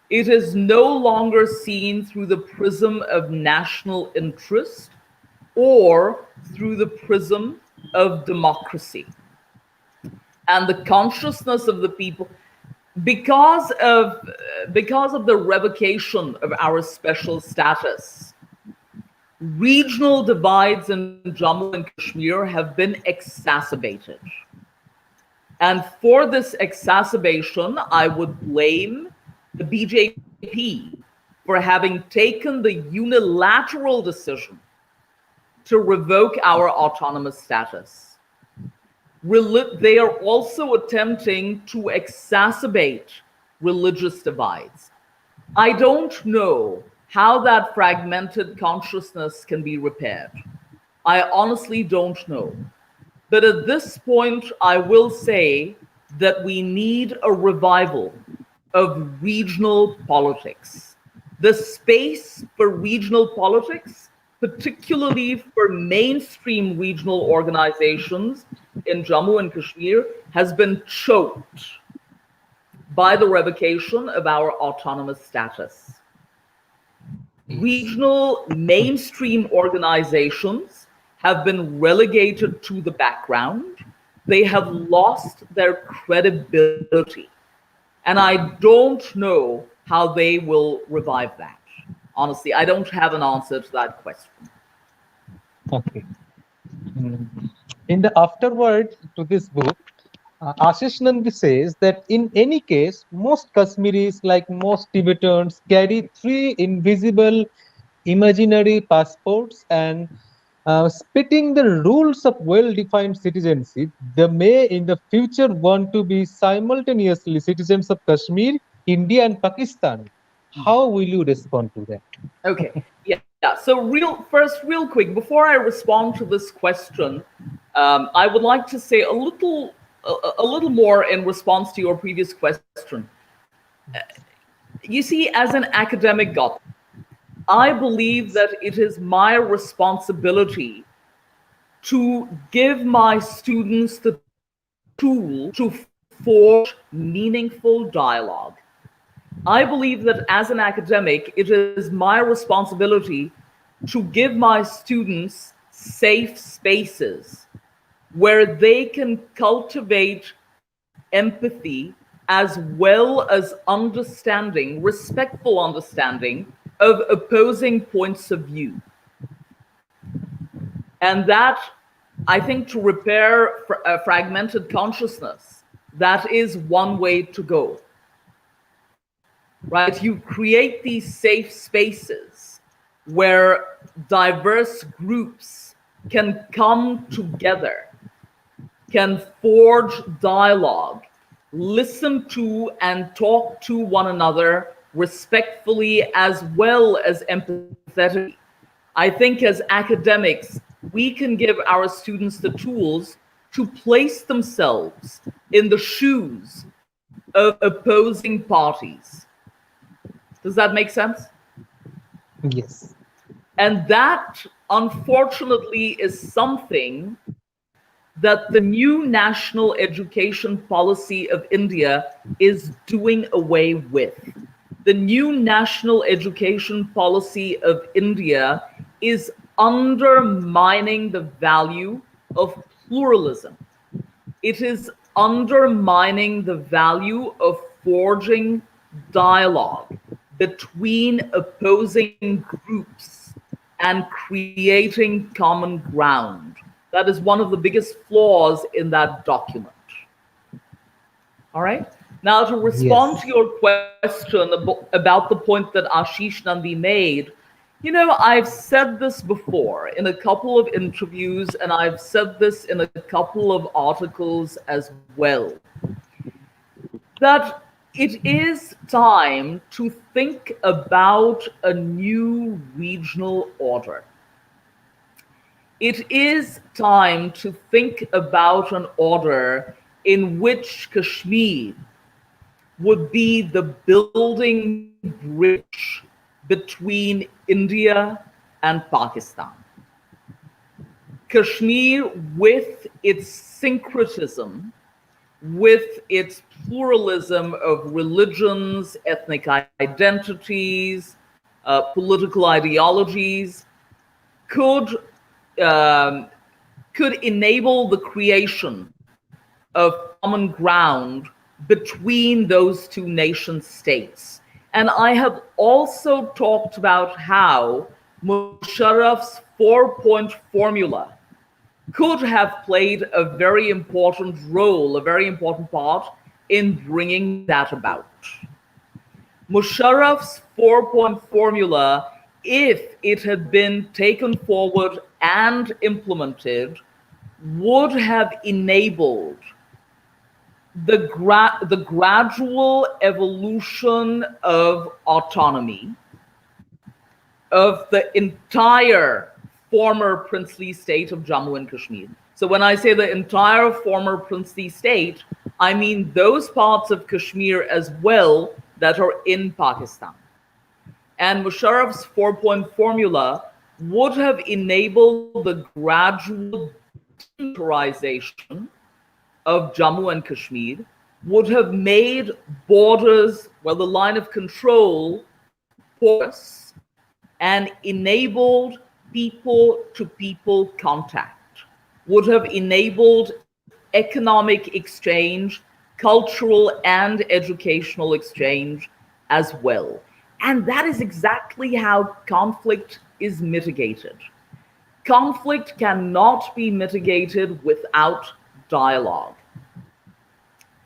It is no longer seen through the prism of national interest or through the prism of democracy. And the consciousness of the people, because of the revocation of our special status, regional divides in Jammu and Kashmir have been exacerbated. And for this exacerbation, I would blame the BJP for having taken the unilateral decision to revoke our autonomous status. They are also attempting to exacerbate religious divides. I don't know how that fragmented consciousness can be repaired. I honestly don't know. But at this point, I will say that we need a revival of regional politics. The space for regional politics, particularly for mainstream regional organizations in Jammu and Kashmir, has been choked by the revocation of our autonomous status. Regional mainstream organizations have been relegated to the background. They have lost their credibility. And I don't know how they will revive that. Honestly, I don't have an answer to that question. Okay. In the afterword to this book, Ashish Nandi says that in any case, most Kashmiris, like most Tibetans, carry three invisible imaginary passports, and spitting the rules of well-defined citizenship, they may in the future want to be simultaneously citizens of Kashmir, India, and Pakistan. How will you respond to that? Okay, yeah. So, real quick, before I respond to this question, I would like to say a little more in response to your previous question. You see, as an academic, Gautam, I believe that it is my responsibility to give my students the tool to forge meaningful dialogue. I believe that as an academic, it is my responsibility to give my students safe spaces where they can cultivate empathy as well as understanding, respectful understanding of opposing points of view. And that, I think, to repair a fragmented consciousness, that is one way to go. Right? You create these safe spaces where diverse groups can come together, can forge dialogue, listen to and talk to one another respectfully as well as empathetically. I think as academics, we can give our students the tools to place themselves in the shoes of opposing parties. Does that make sense? Yes. And that, unfortunately, is something that the new national education policy of India is doing away with. The new national education policy of India is undermining the value of pluralism. It is undermining the value of forging dialogue between opposing groups and creating common ground. That is one of the biggest flaws in that document. All right. Now, to respond to Yes. your question about the point that Ashish Nandi made, I've said this before in a couple of interviews, and I've said this in a couple of articles as well, that it is time to think about a new regional order. It is time to think about an order in which Kashmir would be the building bridge between India and Pakistan. Kashmir, with its syncretism, with its pluralism of religions, ethnic identities, political ideologies, could um, could enable the creation of common ground between those two nation states. And I have also talked about how Musharraf's 4-point formula could have played a very important role, a very important part in bringing that about. Musharraf's 4-point formula, if it had been taken forward and implemented, would have enabled the gradual evolution of autonomy of the entire former princely state of Jammu and Kashmir. So when I say the entire former princely state, I mean those parts of Kashmir as well that are in Pakistan. And Musharraf's 4-point formula would have enabled the gradual demilitarization of Jammu and Kashmir, would have made borders, well, the line of control porous, and enabled people to people contact, would have enabled economic exchange, cultural and educational exchange as well. And that is exactly how conflict is mitigated. Conflict cannot be mitigated without dialogue.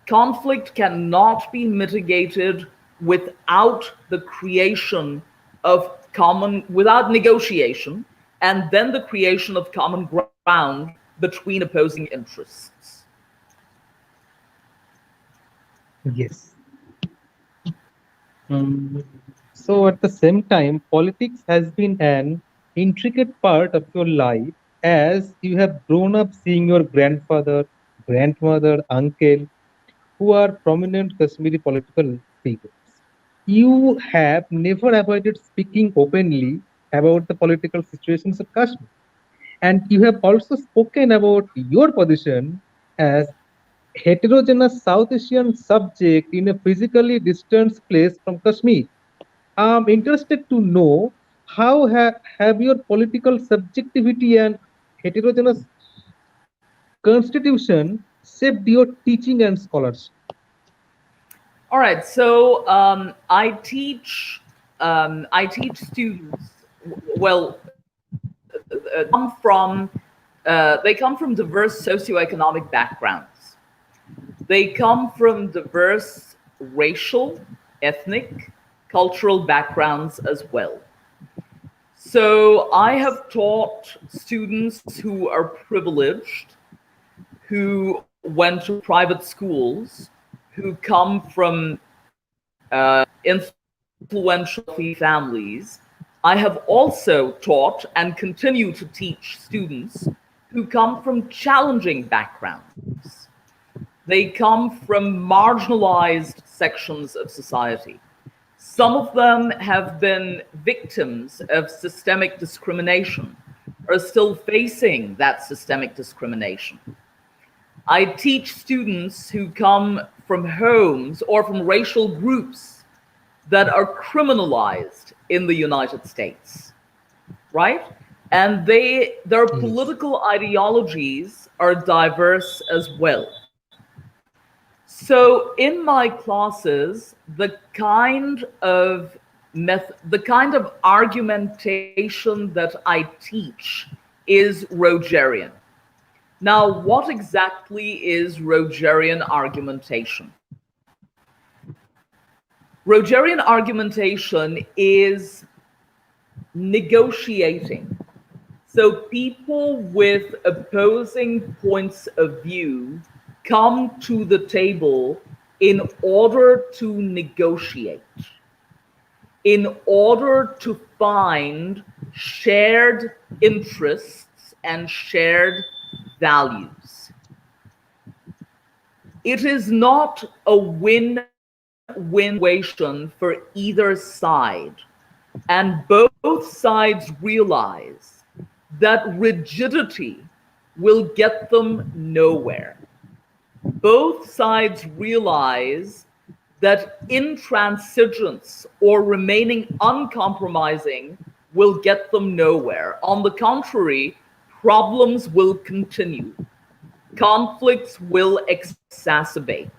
Conflict cannot be mitigated without the creation of without negotiation, and then the creation of common ground between opposing interests. Yes. So at the same time, politics has been an intricate part of your life as you have grown up seeing your grandfather, grandmother, uncle, who are prominent Kashmiri political figures. You have never avoided speaking openly about the political situations of Kashmir. And you have also spoken about your position as heterogeneous South Asian subject in a physically distant place from Kashmir. I'm interested to know how have your political subjectivity and heterogeneous constitution shaped your teaching and scholarship. All right, so I teach students. Well, they come from diverse socioeconomic backgrounds. They come from diverse racial, ethnic, cultural backgrounds as well. So I have taught students who are privileged, who went to private schools, who come from influential families. I have also taught and continue to teach students who come from challenging backgrounds. They come from marginalized sections of society. Some of them have been victims of systemic discrimination, are still facing that systemic discrimination. I teach students who come from homes or from racial groups that are criminalized in the United States, right? And their Yes. political ideologies are diverse as well. So in my classes, the kind of argumentation that I teach is Rogerian. Now, what exactly is Rogerian argumentation? Rogerian argumentation is negotiating. So people with opposing points of view come to the table in order to negotiate, in order to find shared interests and shared values. It is not a win-win situation for either side. And both sides realize that rigidity will get them nowhere. Both sides realize that intransigence or remaining uncompromising will get them nowhere. On the contrary, problems will continue. Conflicts will exacerbate.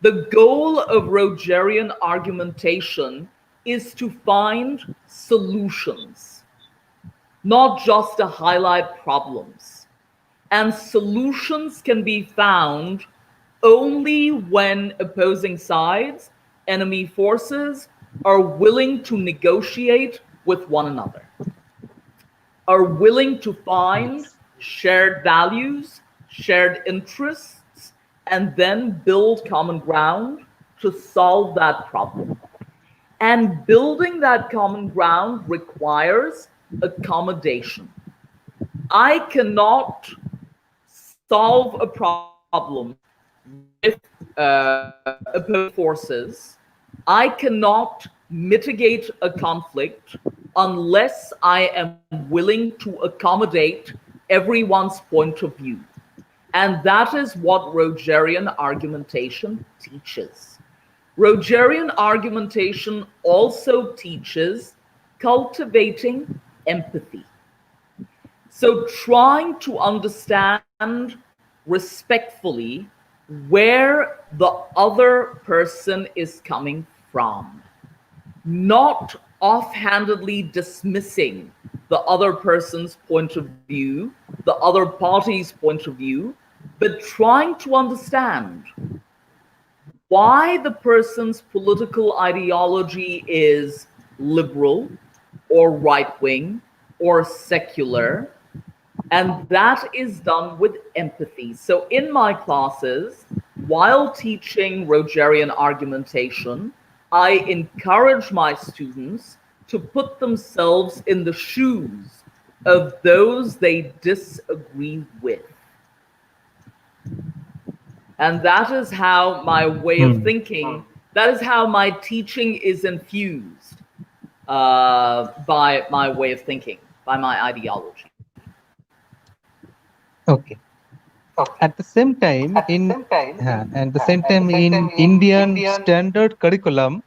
The goal of Rogerian argumentation is to find solutions, not just to highlight problems. And solutions can be found only when opposing sides, enemy forces, are willing to negotiate with one another, are willing to find Yes. shared values, shared interests, and then build common ground to solve that problem. And building that common ground requires accommodation. I cannot solve a problem with opposing forces. I cannot mitigate a conflict unless I am willing to accommodate everyone's point of view. And that is what Rogerian argumentation teaches. Rogerian argumentation also teaches cultivating empathy. So trying to understand respectfully where the other person is coming from, not offhandedly dismissing the other person's point of view, the other party's point of view, but trying to understand why the person's political ideology is liberal or right-wing or secular. And that is done with empathy. So in my classes, while teaching Rogerian argumentation, I encourage my students to put themselves in the shoes of those they disagree with. And that is how my way of thinking, that is how my teaching is infused by my way of thinking, by my ideology. Okay. At the same time, at the same time in Indian standard curriculum,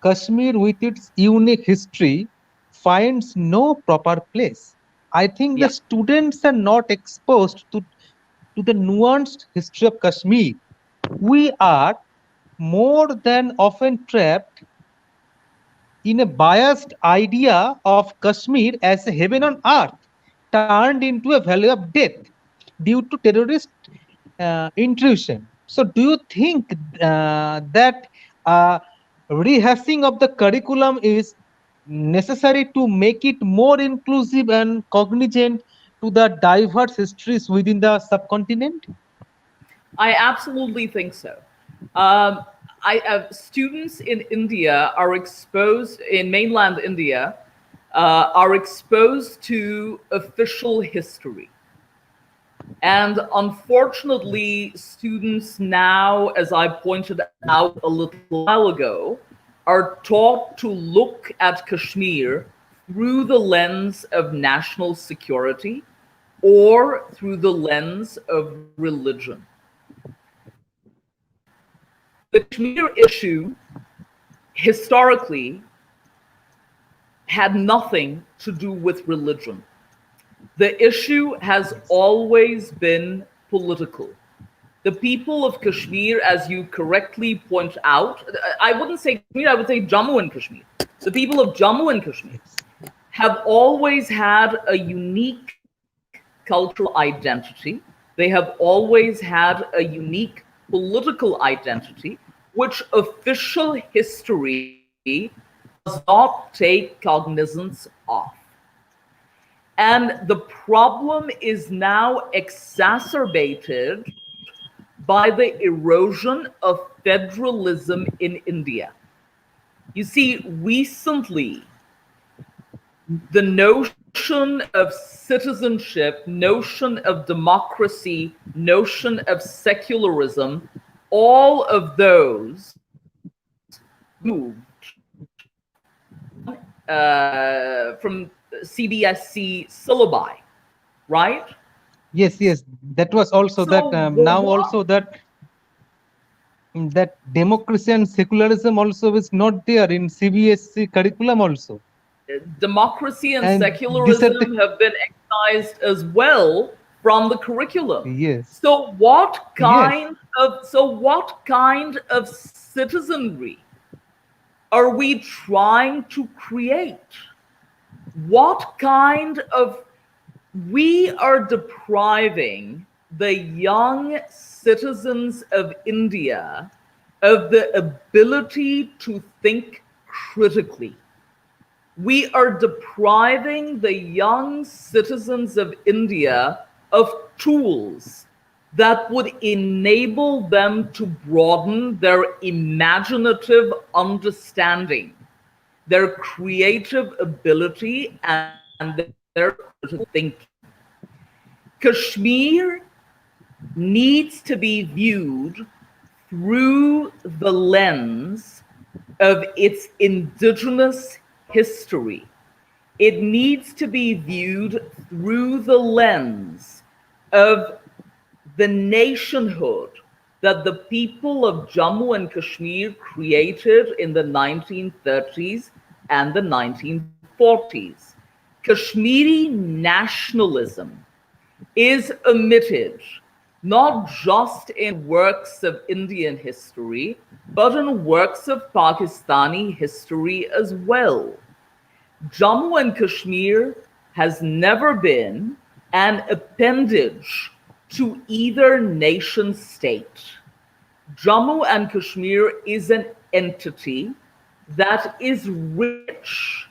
Kashmir, with its unique history, finds no proper place. I think the Yeah. students are not exposed to the nuanced history of Kashmir. We are more than often trapped in a biased idea of Kashmir as a heaven on earth, turned into a valley of death due to terrorist intrusion. So, do you think that rehashing of the curriculum is necessary to make it more inclusive and cognizant to the diverse histories within the subcontinent? I absolutely think so. Students in India are exposed, in mainland India, are exposed to official history. And unfortunately, students now, as I pointed out a little while ago, are taught to look at Kashmir through the lens of national security or through the lens of religion. The Kashmir issue historically had nothing to do with religion. The issue has always been political. The people of Kashmir, as you correctly point out, I wouldn't say Kashmir, I would say Jammu and Kashmir. The people of Jammu and Kashmir have always had a unique cultural identity. They have always had a unique political identity, which official history does not take cognizance of. And the problem is now exacerbated by the erosion of federalism in India. You see, recently, the notion of citizenship, notion of democracy, notion of secularism, all of those moved from CBSE syllabi, right? Yes, yes. That was also that. So Now what also that democracy and secularism also is not there in CBSE curriculum also. democracy and And this are the, secularism have been excised as well from the curriculum. yes, So yes, what kind of citizenry are we trying to create? What kind of we are depriving the young citizens of India of the ability to think critically. We are depriving the young citizens of India of tools that would enable them to broaden their imaginative understanding, their creative ability, and their critical thinking. Kashmir needs to be viewed through the lens of its indigenous history. It needs to be viewed through the lens of the nationhood that the people of Jammu and Kashmir created in the 1930s and the 1940s. Kashmiri nationalism is omitted not just in works of Indian history, but in works of Pakistani history as well. Jammu and Kashmir has never been an appendage to either nation state. Jammu and Kashmir is an entity that is rich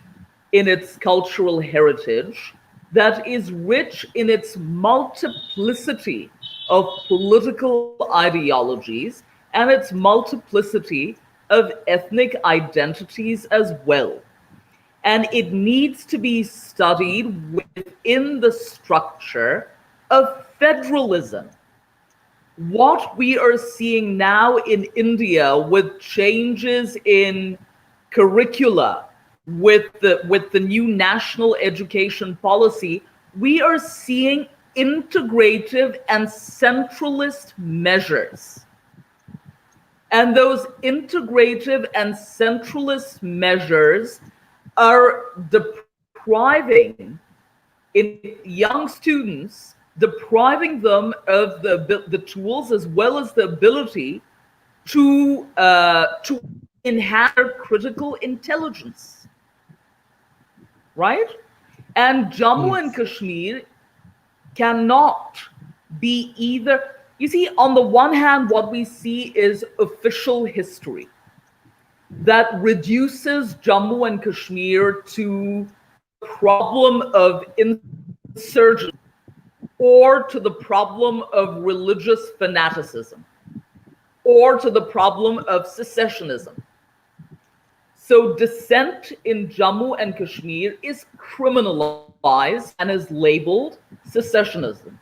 in its cultural heritage, that is rich in its multiplicity of political ideologies and its multiplicity of ethnic identities as well. And it needs to be studied within the structure of federalism. What we are seeing now in India with changes in curricula, with the new national education policy, we are seeing integrative and centralist measures. And those integrative and centralist measures are depriving young students, depriving them of the tools as well as the ability to enhance their critical intelligence, right? And Jammu and yes, Kashmir cannot be either. You see, on the one hand, what we see is official history that reduces Jammu and Kashmir to the problem of insurgency or to the problem of religious fanaticism or to the problem of secessionism. So dissent in Jammu and Kashmir is criminalized and is labeled secessionism,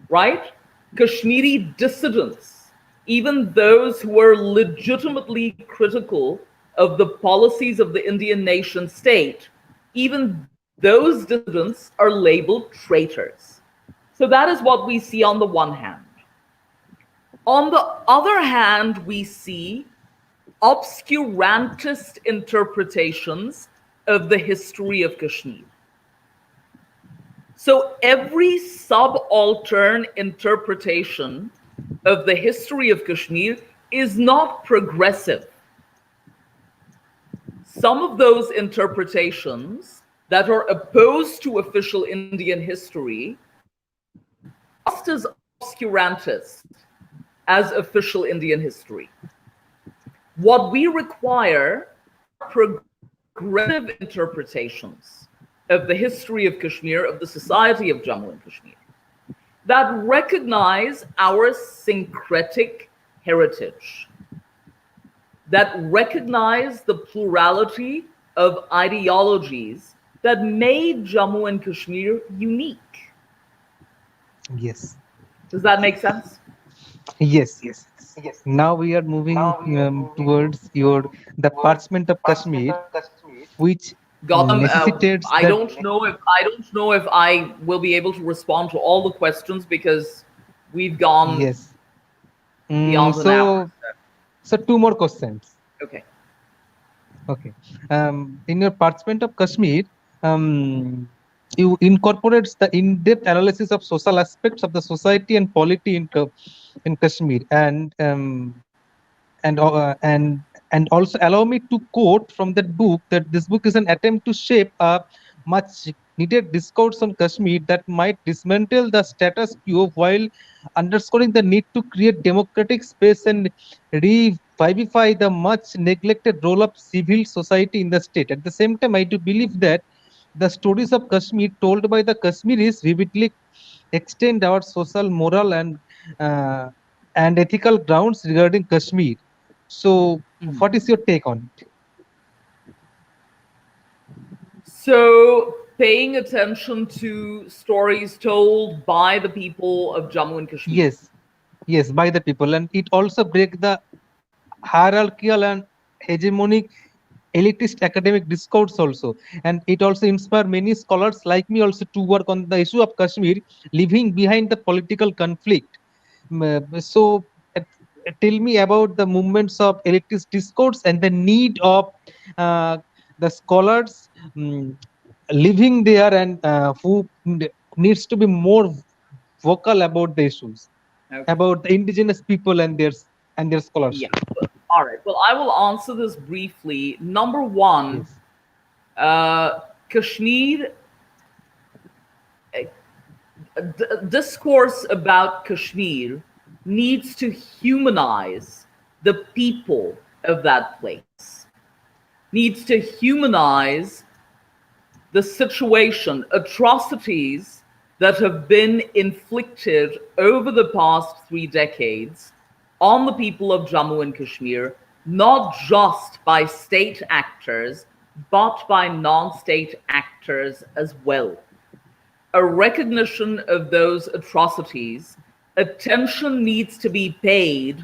right? Kashmiri dissidents, even those who are legitimately critical of the policies of the Indian nation state, even those dissidents are labeled traitors. So that is what we see on the one hand. On the other hand, we see obscurantist interpretations of the history of Kashmir. So every subaltern interpretation of the history of Kashmir is not progressive. Some of those interpretations that are opposed to official Indian history are just as obscurantist as official Indian history. What we require are progressive interpretations of the history of Kashmir, of the society of Jammu and Kashmir, that recognize our syncretic heritage, that recognize the plurality of ideologies that made Jammu and Kashmir unique. Yes. Does that make sense? Yes, yes. Now we are moving towards your the parchment of Kashmir, which Gautam, necessitates I that. don't know if I will be able to respond to all the questions because we've gone Yes. beyond an hour. So two more questions. Okay. Okay. In your parchment of Kashmir, you incorporates the in-depth analysis of social aspects of the society and polity in Kashmir, and and also allow me to quote from that book that this book is an attempt to shape a much needed discourse on Kashmir that might dismantle the status quo while underscoring the need to create democratic space and revivify the much neglected role of civil society in the state. At the same time, I do believe that the stories of Kashmir told by the Kashmiris vividly extend our social, moral, uh, and ethical grounds regarding Kashmir. So, what is your take on it? So, paying attention to stories told by the people of Jammu and Kashmir. Yes, yes, by the people, and it also break the hierarchical and hegemonic elitist academic discourse also, and it also inspire many scholars like me also to work on the issue of Kashmir, leaving behind the political conflict. So, tell me about the movements of elitist discourse and the need of uh, the scholars living there and who needs to be more vocal about the issues Okay. about the indigenous people and their Yeah. scholarship. All right. Well, I will answer this briefly. Number one, Yes. Kashmir, discourse about Kashmir needs to humanize the people of that place, needs to humanize the situation, atrocities that have been inflicted over the past 3 decades on the people of Jammu and Kashmir, not just by state actors, but by non state actors as well. A recognition of those atrocities, attention needs to be paid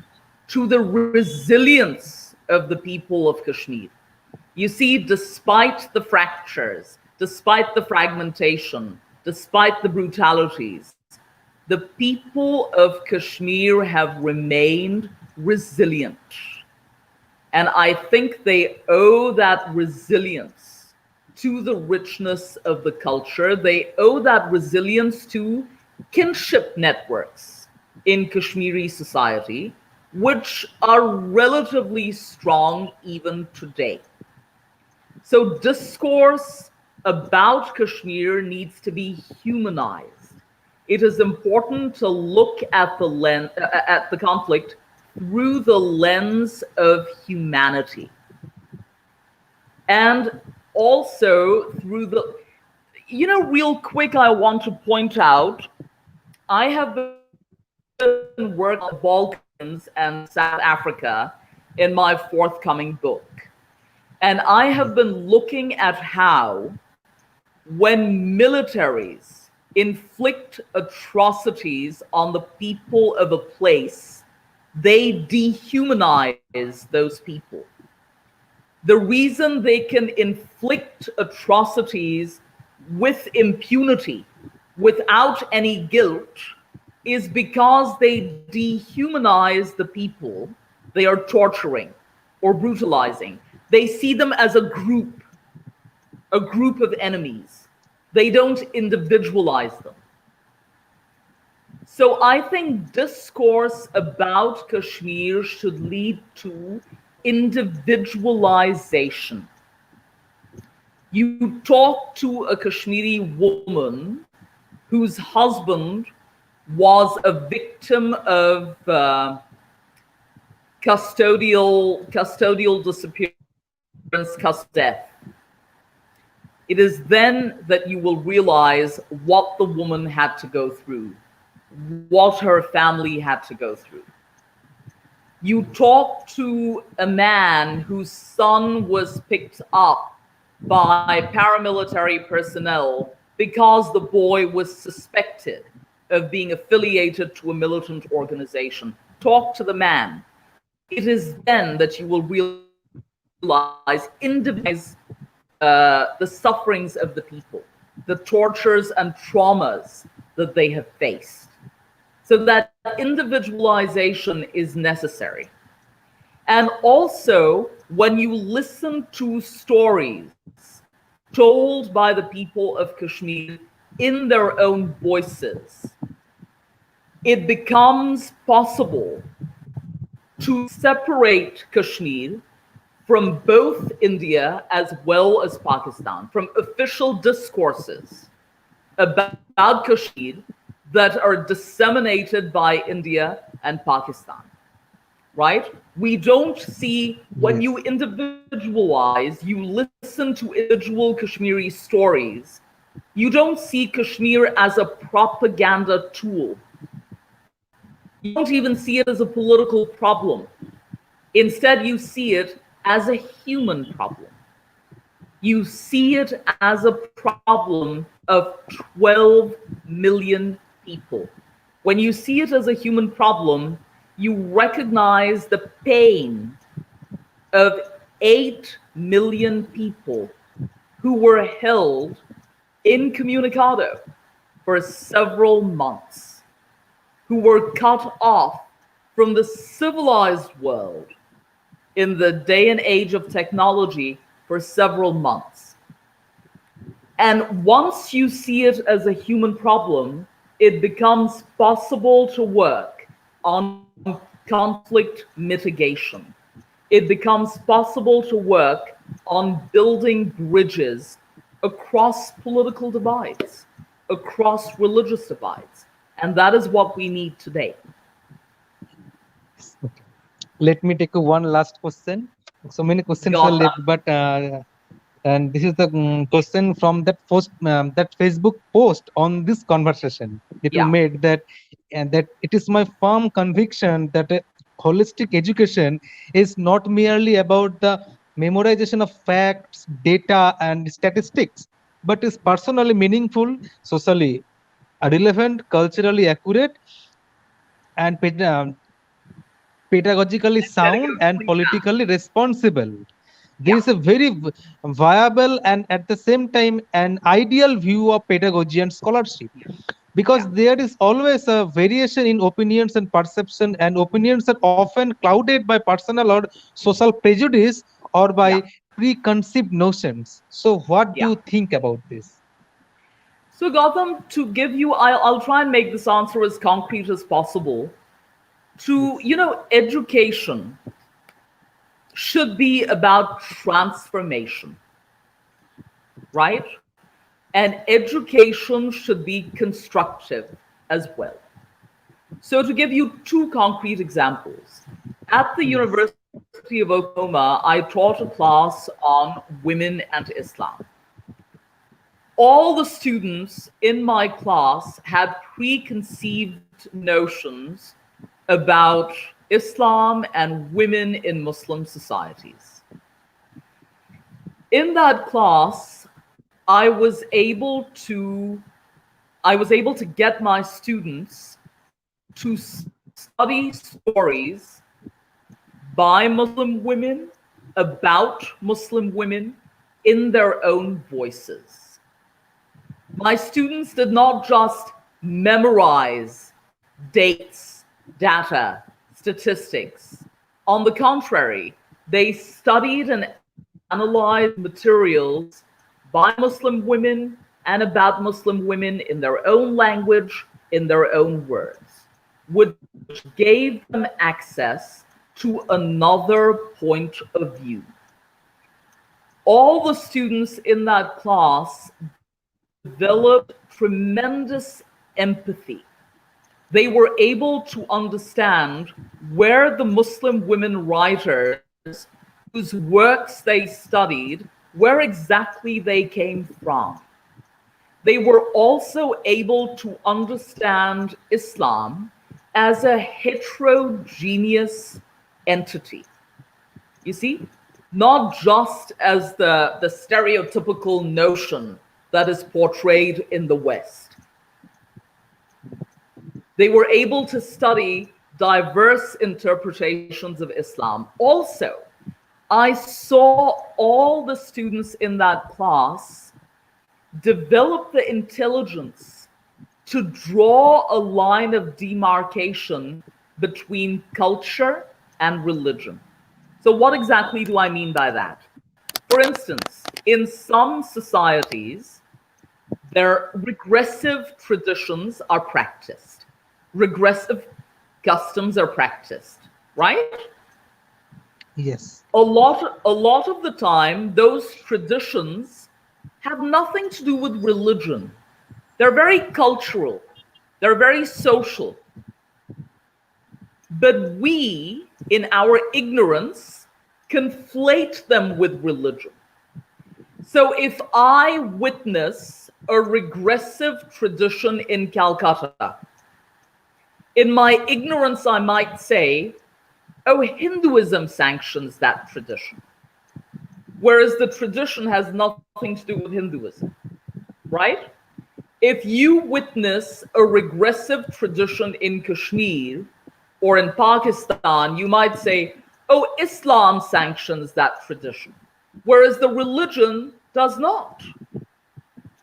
to the resilience of the people of Kashmir. You see, despite the fractures, despite the fragmentation, despite the brutalities, the people of Kashmir have remained resilient. And I think they owe that resilience to the richness of the culture. They owe that resilience to kinship networks in Kashmiri society, which are relatively strong even today. So discourse about Kashmir needs to be humanized. It is important to look at the conflict through the lens of humanity, and also through the, real quick, I want to point out, I have been working on the Balkans and South Africa in my forthcoming book. And I have been looking at how, when militaries inflict atrocities on the people of a place, they dehumanize those people. The reason they can inflict atrocities with impunity, without any guilt, is because they dehumanize the people they are torturing or brutalizing. They see them as a group of enemies. They don't individualize them. So I think discourse about Kashmir should lead to individualization. You talk to a Kashmiri woman whose husband was a victim of custodial disappearance, death. It is then that you will realize what the woman had to go through, what her family had to go through. You talk to a man whose son was picked up by paramilitary personnel because the boy was suspected of being affiliated to a militant organization. Talk to the man. It is then that you will realize, the sufferings of the people, the tortures and traumas that they have faced. So that individualization is necessary. And also, when you listen to stories told by the people of Kashmir in their own voices, it becomes possible to separate Kashmir from both India as well as Pakistan, from official discourses about Kashmir that are disseminated by India and Pakistan, right? We don't see, when you individualize, you listen to individual Kashmiri stories, you don't see Kashmir as a propaganda tool. You don't even see it as a political problem. Instead, you see it as a human problem. You see it as a problem of 12 million people. When you see it as a human problem, you recognize the pain of 8 million people who were held incommunicado for several months, who were cut off from the civilized world in the day and age of technology for several months. And once you see it as a human problem, it becomes possible to work on conflict mitigation. It becomes possible to work on building bridges across political divides, across religious divides. And that is what we need today. Let me take one last question. So many questions are left, but and this is the question from that post, that Facebook post on this conversation that you made, that and that it is my firm conviction that a holistic education is not merely about the memorization of facts, data, and statistics, but is personally meaningful, socially relevant, culturally accurate, and pedagogically sound and politically responsible. There is a very viable and at the same time an ideal view of pedagogy and scholarship, because there is always a variation in opinions and perception, and opinions are often clouded by personal or social prejudice or by preconceived notions. So what do you think about this? So Gautam, to give you, I'll try and make this answer as concrete as possible. Education should be about transformation, right? And education should be constructive as well. So to give you two concrete examples, at the University of Oklahoma, I taught a class on women and Islam. All the students in my class had preconceived notions about Islam and women in Muslim societies. In that class, I was able to get my students to study stories by Muslim women, about Muslim women, in their own voices. My students did not just memorize dates, data, statistics. On the contrary, they studied and analyzed materials by Muslim women and about Muslim women in their own language, in their own words, which gave them access to another point of view. All the students in that class developed tremendous empathy. they were able to understand where the Muslim women writers whose works they studied, where exactly they came from. They were also able to understand Islam as a heterogeneous entity. You see, not just as the stereotypical notion that is portrayed in the West. They were able to study diverse interpretations of Islam. Also, I saw all the students in that class develop the intelligence to draw a line of demarcation between culture and religion. So what exactly do I mean by that? For instance, in some societies, their regressive traditions are practiced. Regressive customs are practiced, right? Yes. A lot of the time, those traditions have nothing to do with religion. They're very cultural. They're very social. But we, in our ignorance, conflate them with religion. So if I witness a regressive tradition in Calcutta, in my ignorance, I might say, oh, Hinduism sanctions that tradition. Whereas the tradition has nothing to do with Hinduism, right? If you witness a regressive tradition in Kashmir or in Pakistan, you might say, oh, Islam sanctions that tradition. Whereas the religion does not.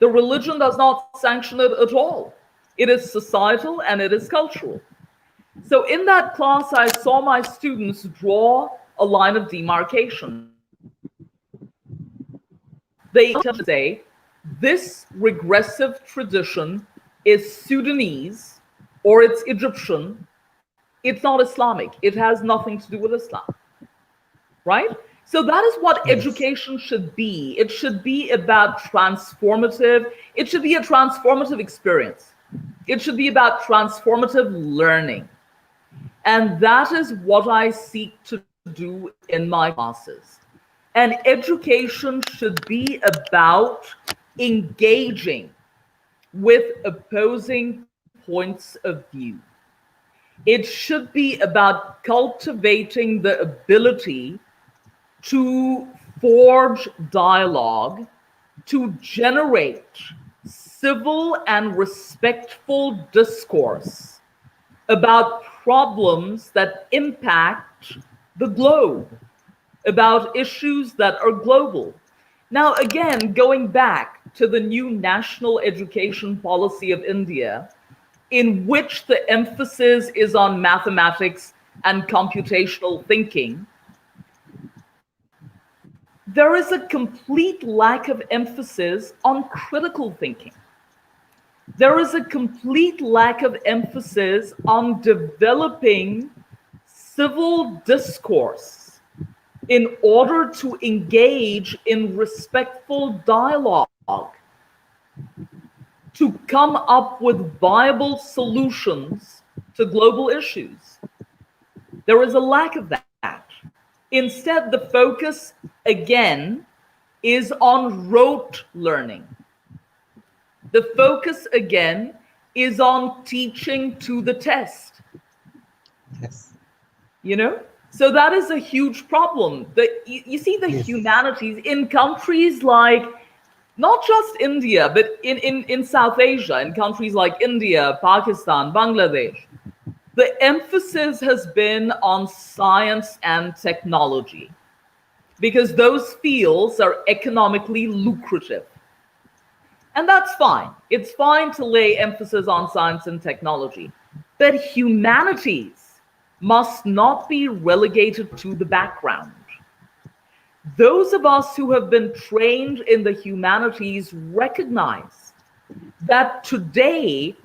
The religion does not sanction it at all. It is societal and it is cultural. So in that class, I saw my students draw a line of demarcation. They say, this regressive tradition is Sudanese or it's Egyptian. It's not Islamic. It has nothing to do with Islam, right? So that is what education should be. It should be about transformative. It should be a transformative experience. It should be about transformative learning. And that is what I seek to do in my classes. And education should be about engaging with opposing points of view. It should be about cultivating the ability to forge dialogue, to generate civil and respectful discourse about problems that impact the globe, about issues that are global. Now, again, going back to the new national education policy of India, in which the emphasis is on mathematics and computational thinking, there is a complete lack of emphasis on critical thinking. There is a complete lack of emphasis on developing civil discourse in order to engage in respectful dialogue, to come up with viable solutions to global issues. There is a lack of that. Instead, the focus, again, is on rote learning. The focus, again, is on teaching to the test. Yes. You know? So that is a huge problem. You see the humanities in countries like, not just India, but in South Asia, in countries like India, Pakistan, Bangladesh, the emphasis has been on science and technology because those fields are economically lucrative. And that's fine. It's fine to lay emphasis on science and technology. But humanities must not be relegated to the background. Those of us who have been trained in the humanities recognize that today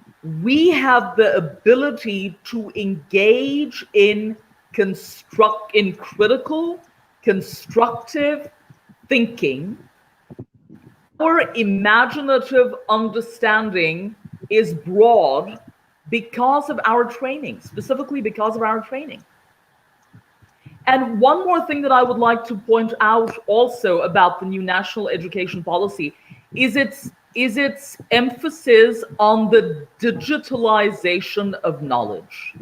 we have the ability to engage in critical, constructive thinking. Our imaginative understanding is broad because of our training, specifically because of our training. And one more thing that I would like to point out also about the new national education policy is its emphasis on the digitalization of knowledge.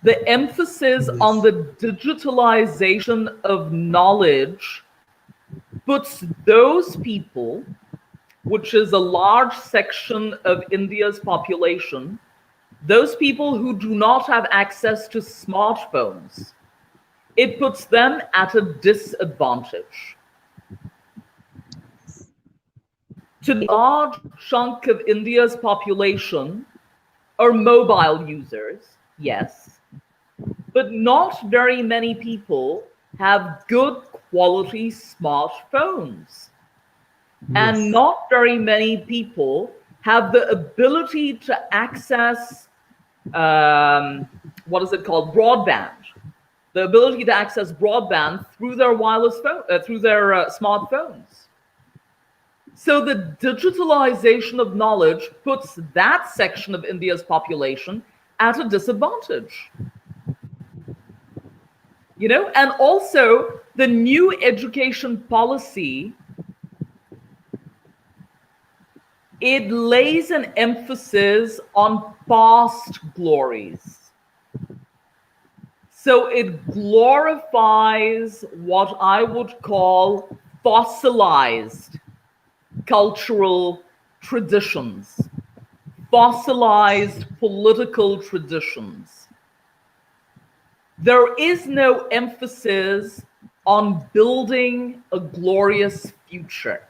The emphasis on the digitalization of knowledge puts those people, which is a large section of India's population, those people who do not have access to smartphones, it puts them at a disadvantage. To the large chunk of India's population are mobile users, yes, but not very many people have good quality smartphones. And not very many people have the ability to access, what is it called, broadband. The ability to access broadband through their wireless phone, through their smartphones. So the digitalization of knowledge puts that section of India's population at a disadvantage. You know, and also the new education policy, it lays an emphasis on past glories. So it glorifies what I would call fossilized cultural traditions, fossilized political traditions. There is no emphasis on building a glorious future.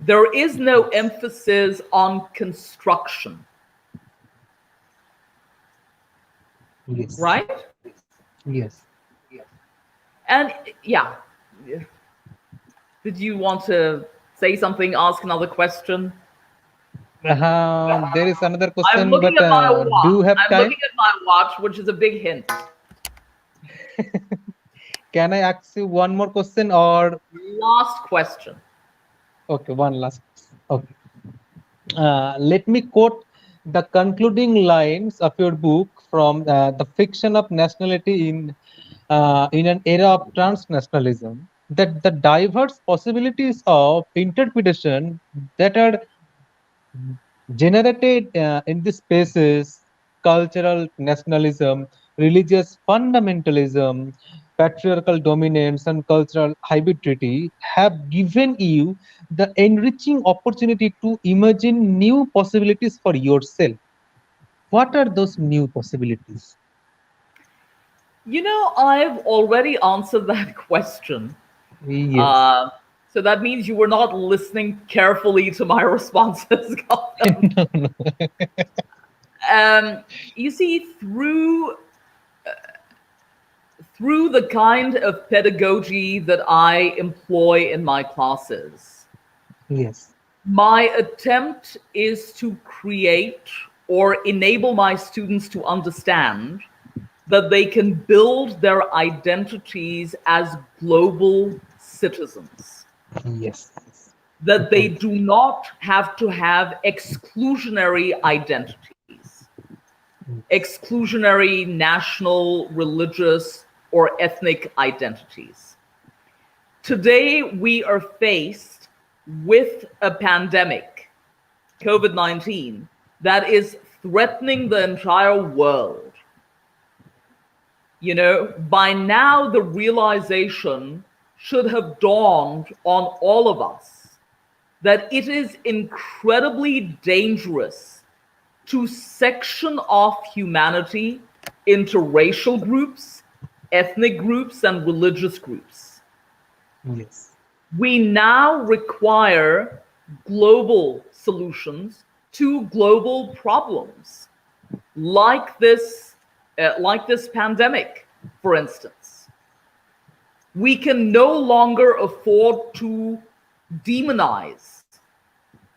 There is no emphasis on construction. Yes. Right? Yes. And yeah. Did you want to say something, ask another question? There is another I'm question, looking but at my watch. do you have I'm time? looking at my watch, which is a big hint. Can I ask you one more question or? Last question. Okay, one last. Okay. Let me quote the concluding lines of your book from the fiction of nationality in an era of transnationalism. That the diverse possibilities of interpretation that are generated in these spaces, cultural nationalism, religious fundamentalism, patriarchal dominance, and cultural hybridity, have given you the enriching opportunity to imagine new possibilities for yourself. What are those new possibilities? You know, I've already answered that question. Yes. So that means you were not listening carefully to my responses, Gautam. No, no. You see, through the kind of pedagogy that I employ in my classes, Yes. my attempt is to create or enable my students to understand that they can build their identities as global citizens. Yes. That they do not have to have exclusionary identities, exclusionary national, religious, or ethnic identities. Today, we are faced with a pandemic, COVID-19, that is threatening the entire world. You know, by now, the realization should have dawned on all of us that it is incredibly dangerous to section off humanity into racial groups, ethnic groups, and religious groups. Yes. We now require global solutions to global problems, like this pandemic, for instance. We can no longer afford to demonize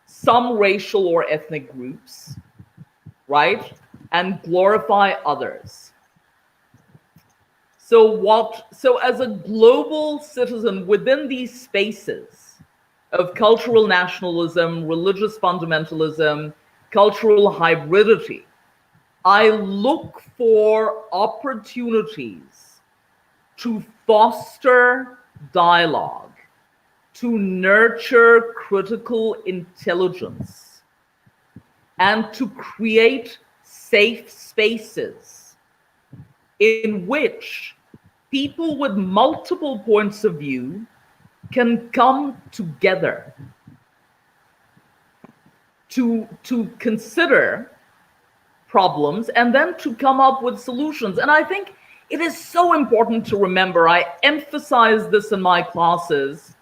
some racial or ethnic groups, right? And glorify others. So as a global citizen within these spaces, of cultural nationalism, religious fundamentalism, cultural hybridity. I look for opportunities to foster dialogue, to nurture critical intelligence, and to create safe spaces in which people with multiple points of view can come together to consider problems and then to come up with solutions. And I think it is so important to remember, I emphasize this in my classes,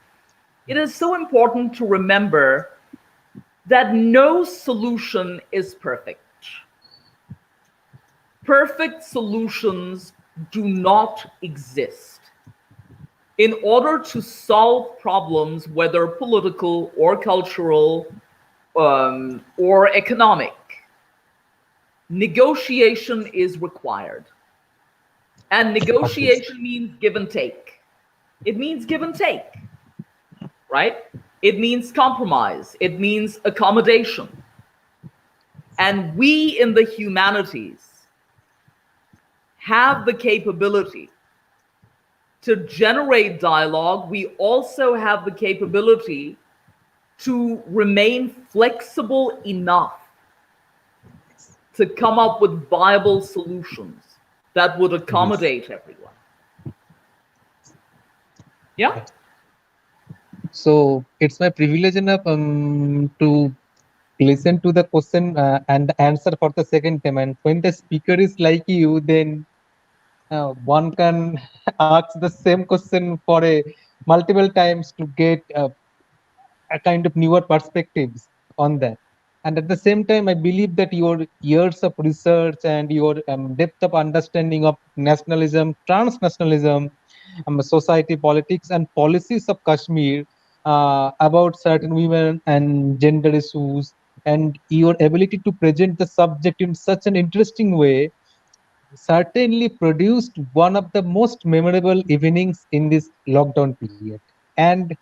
it is so important to remember that no solution is perfect. Perfect solutions do not exist. In order to solve problems, whether political or cultural or economic, negotiation is required. And negotiation means give and take. It means give and take, right? It means compromise. It means accommodation. And we in the humanities have the capability to generate dialogue. We also have the capability to remain flexible enough to come up with viable solutions that would accommodate everyone. Yeah. So it's my privilege enough to listen to the question and the answer for the second time. And when the speaker is like you, then one can ask the same question for a multiple times to get a kind of newer perspectives on that. And at the same time, I believe that your years of research and your depth of understanding of nationalism, transnationalism, society, politics, and policies of Kashmir, about certain women and gender issues, and your ability to present the subject in such an interesting way certainly produced one of the most memorable evenings in this lockdown period. And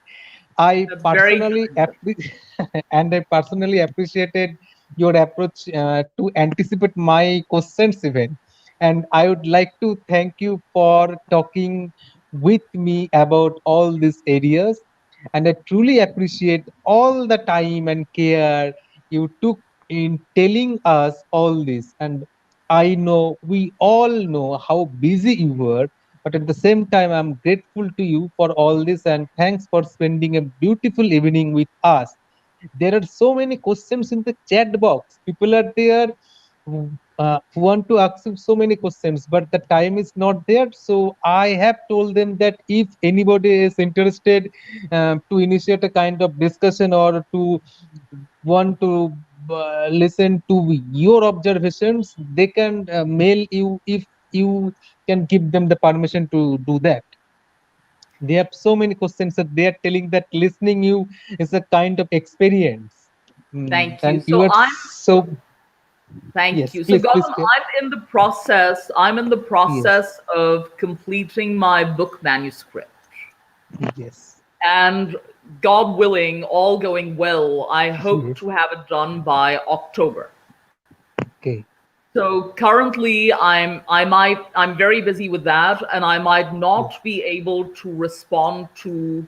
I That's very personally kind. and I personally appreciated your approach to anticipate my questions even. And I would like to thank you for talking with me about all these areas. And I truly appreciate all the time and care you took in telling us all this. And I know we all know how busy you were, but at the same time, I'm grateful to you for all this and thanks for spending a beautiful evening with us. There are so many questions in the chat box. People are there who want to ask you so many questions, but the time is not there. So I have told them that if anybody is interested to initiate a kind of discussion or to want to listen to your observations, they can mail you if you can give them the permission to do that. They have so many questions that they are telling that listening you is a kind of experience. Thank you. And you So are I'm so Thank yes, you. So please Gautam, go. I'm in the Yes, process of completing my book manuscript. yes, And God willing, all going well, I hope yes. to have it done by October. Okay, So currently I'm very busy with that, and I might yes, not be able to respond to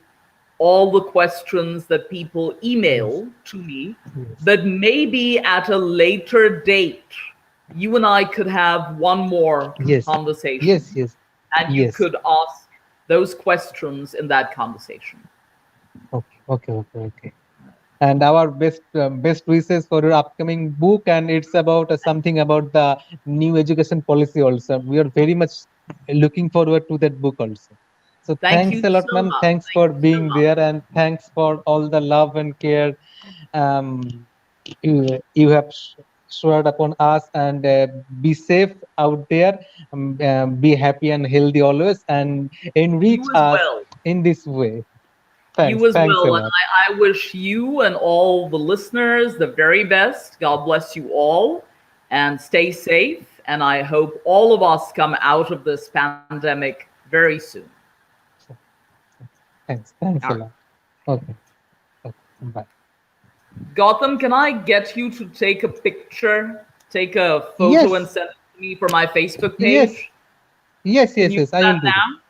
all the questions that people yes, email to me, yes, but maybe at a later date, you and I could have one more yes, conversation, yes, yes, and you yes. could ask those questions in that conversation. Okay, okay, okay, okay. And our best wishes for your upcoming book, and it's about something about the new education policy also. We are very much looking forward to that bok also. So Thank thanks you a lot, so ma'am. much. Thanks Thank for you so being much. there, and thanks for all the love and care you have showered upon us. And be safe out there. Be happy and healthy always, and enrich You as us well. in this way. You as Thanks a well. And lot. I wish you and all the listeners the very best. God bless you all and stay safe. And I hope all of us come out of this pandemic very soon. Thanks a All right. lot. Okay. Okay. Bye. Gautam, can I get you to take a picture, take a photo, and Yes, send it to me for my Facebook yes, page? yes, Can yes, you yes. do I that will do that. now?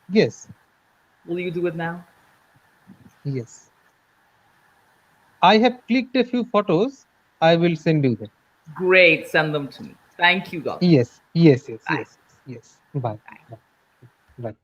Yes, Will you do it now? yes. I have clicked a few photos. I will send you them. Great, send them to me. Thank you, Gautam. Yes, yes, yes, Bye. yes, yes. Bye. Bye. Bye.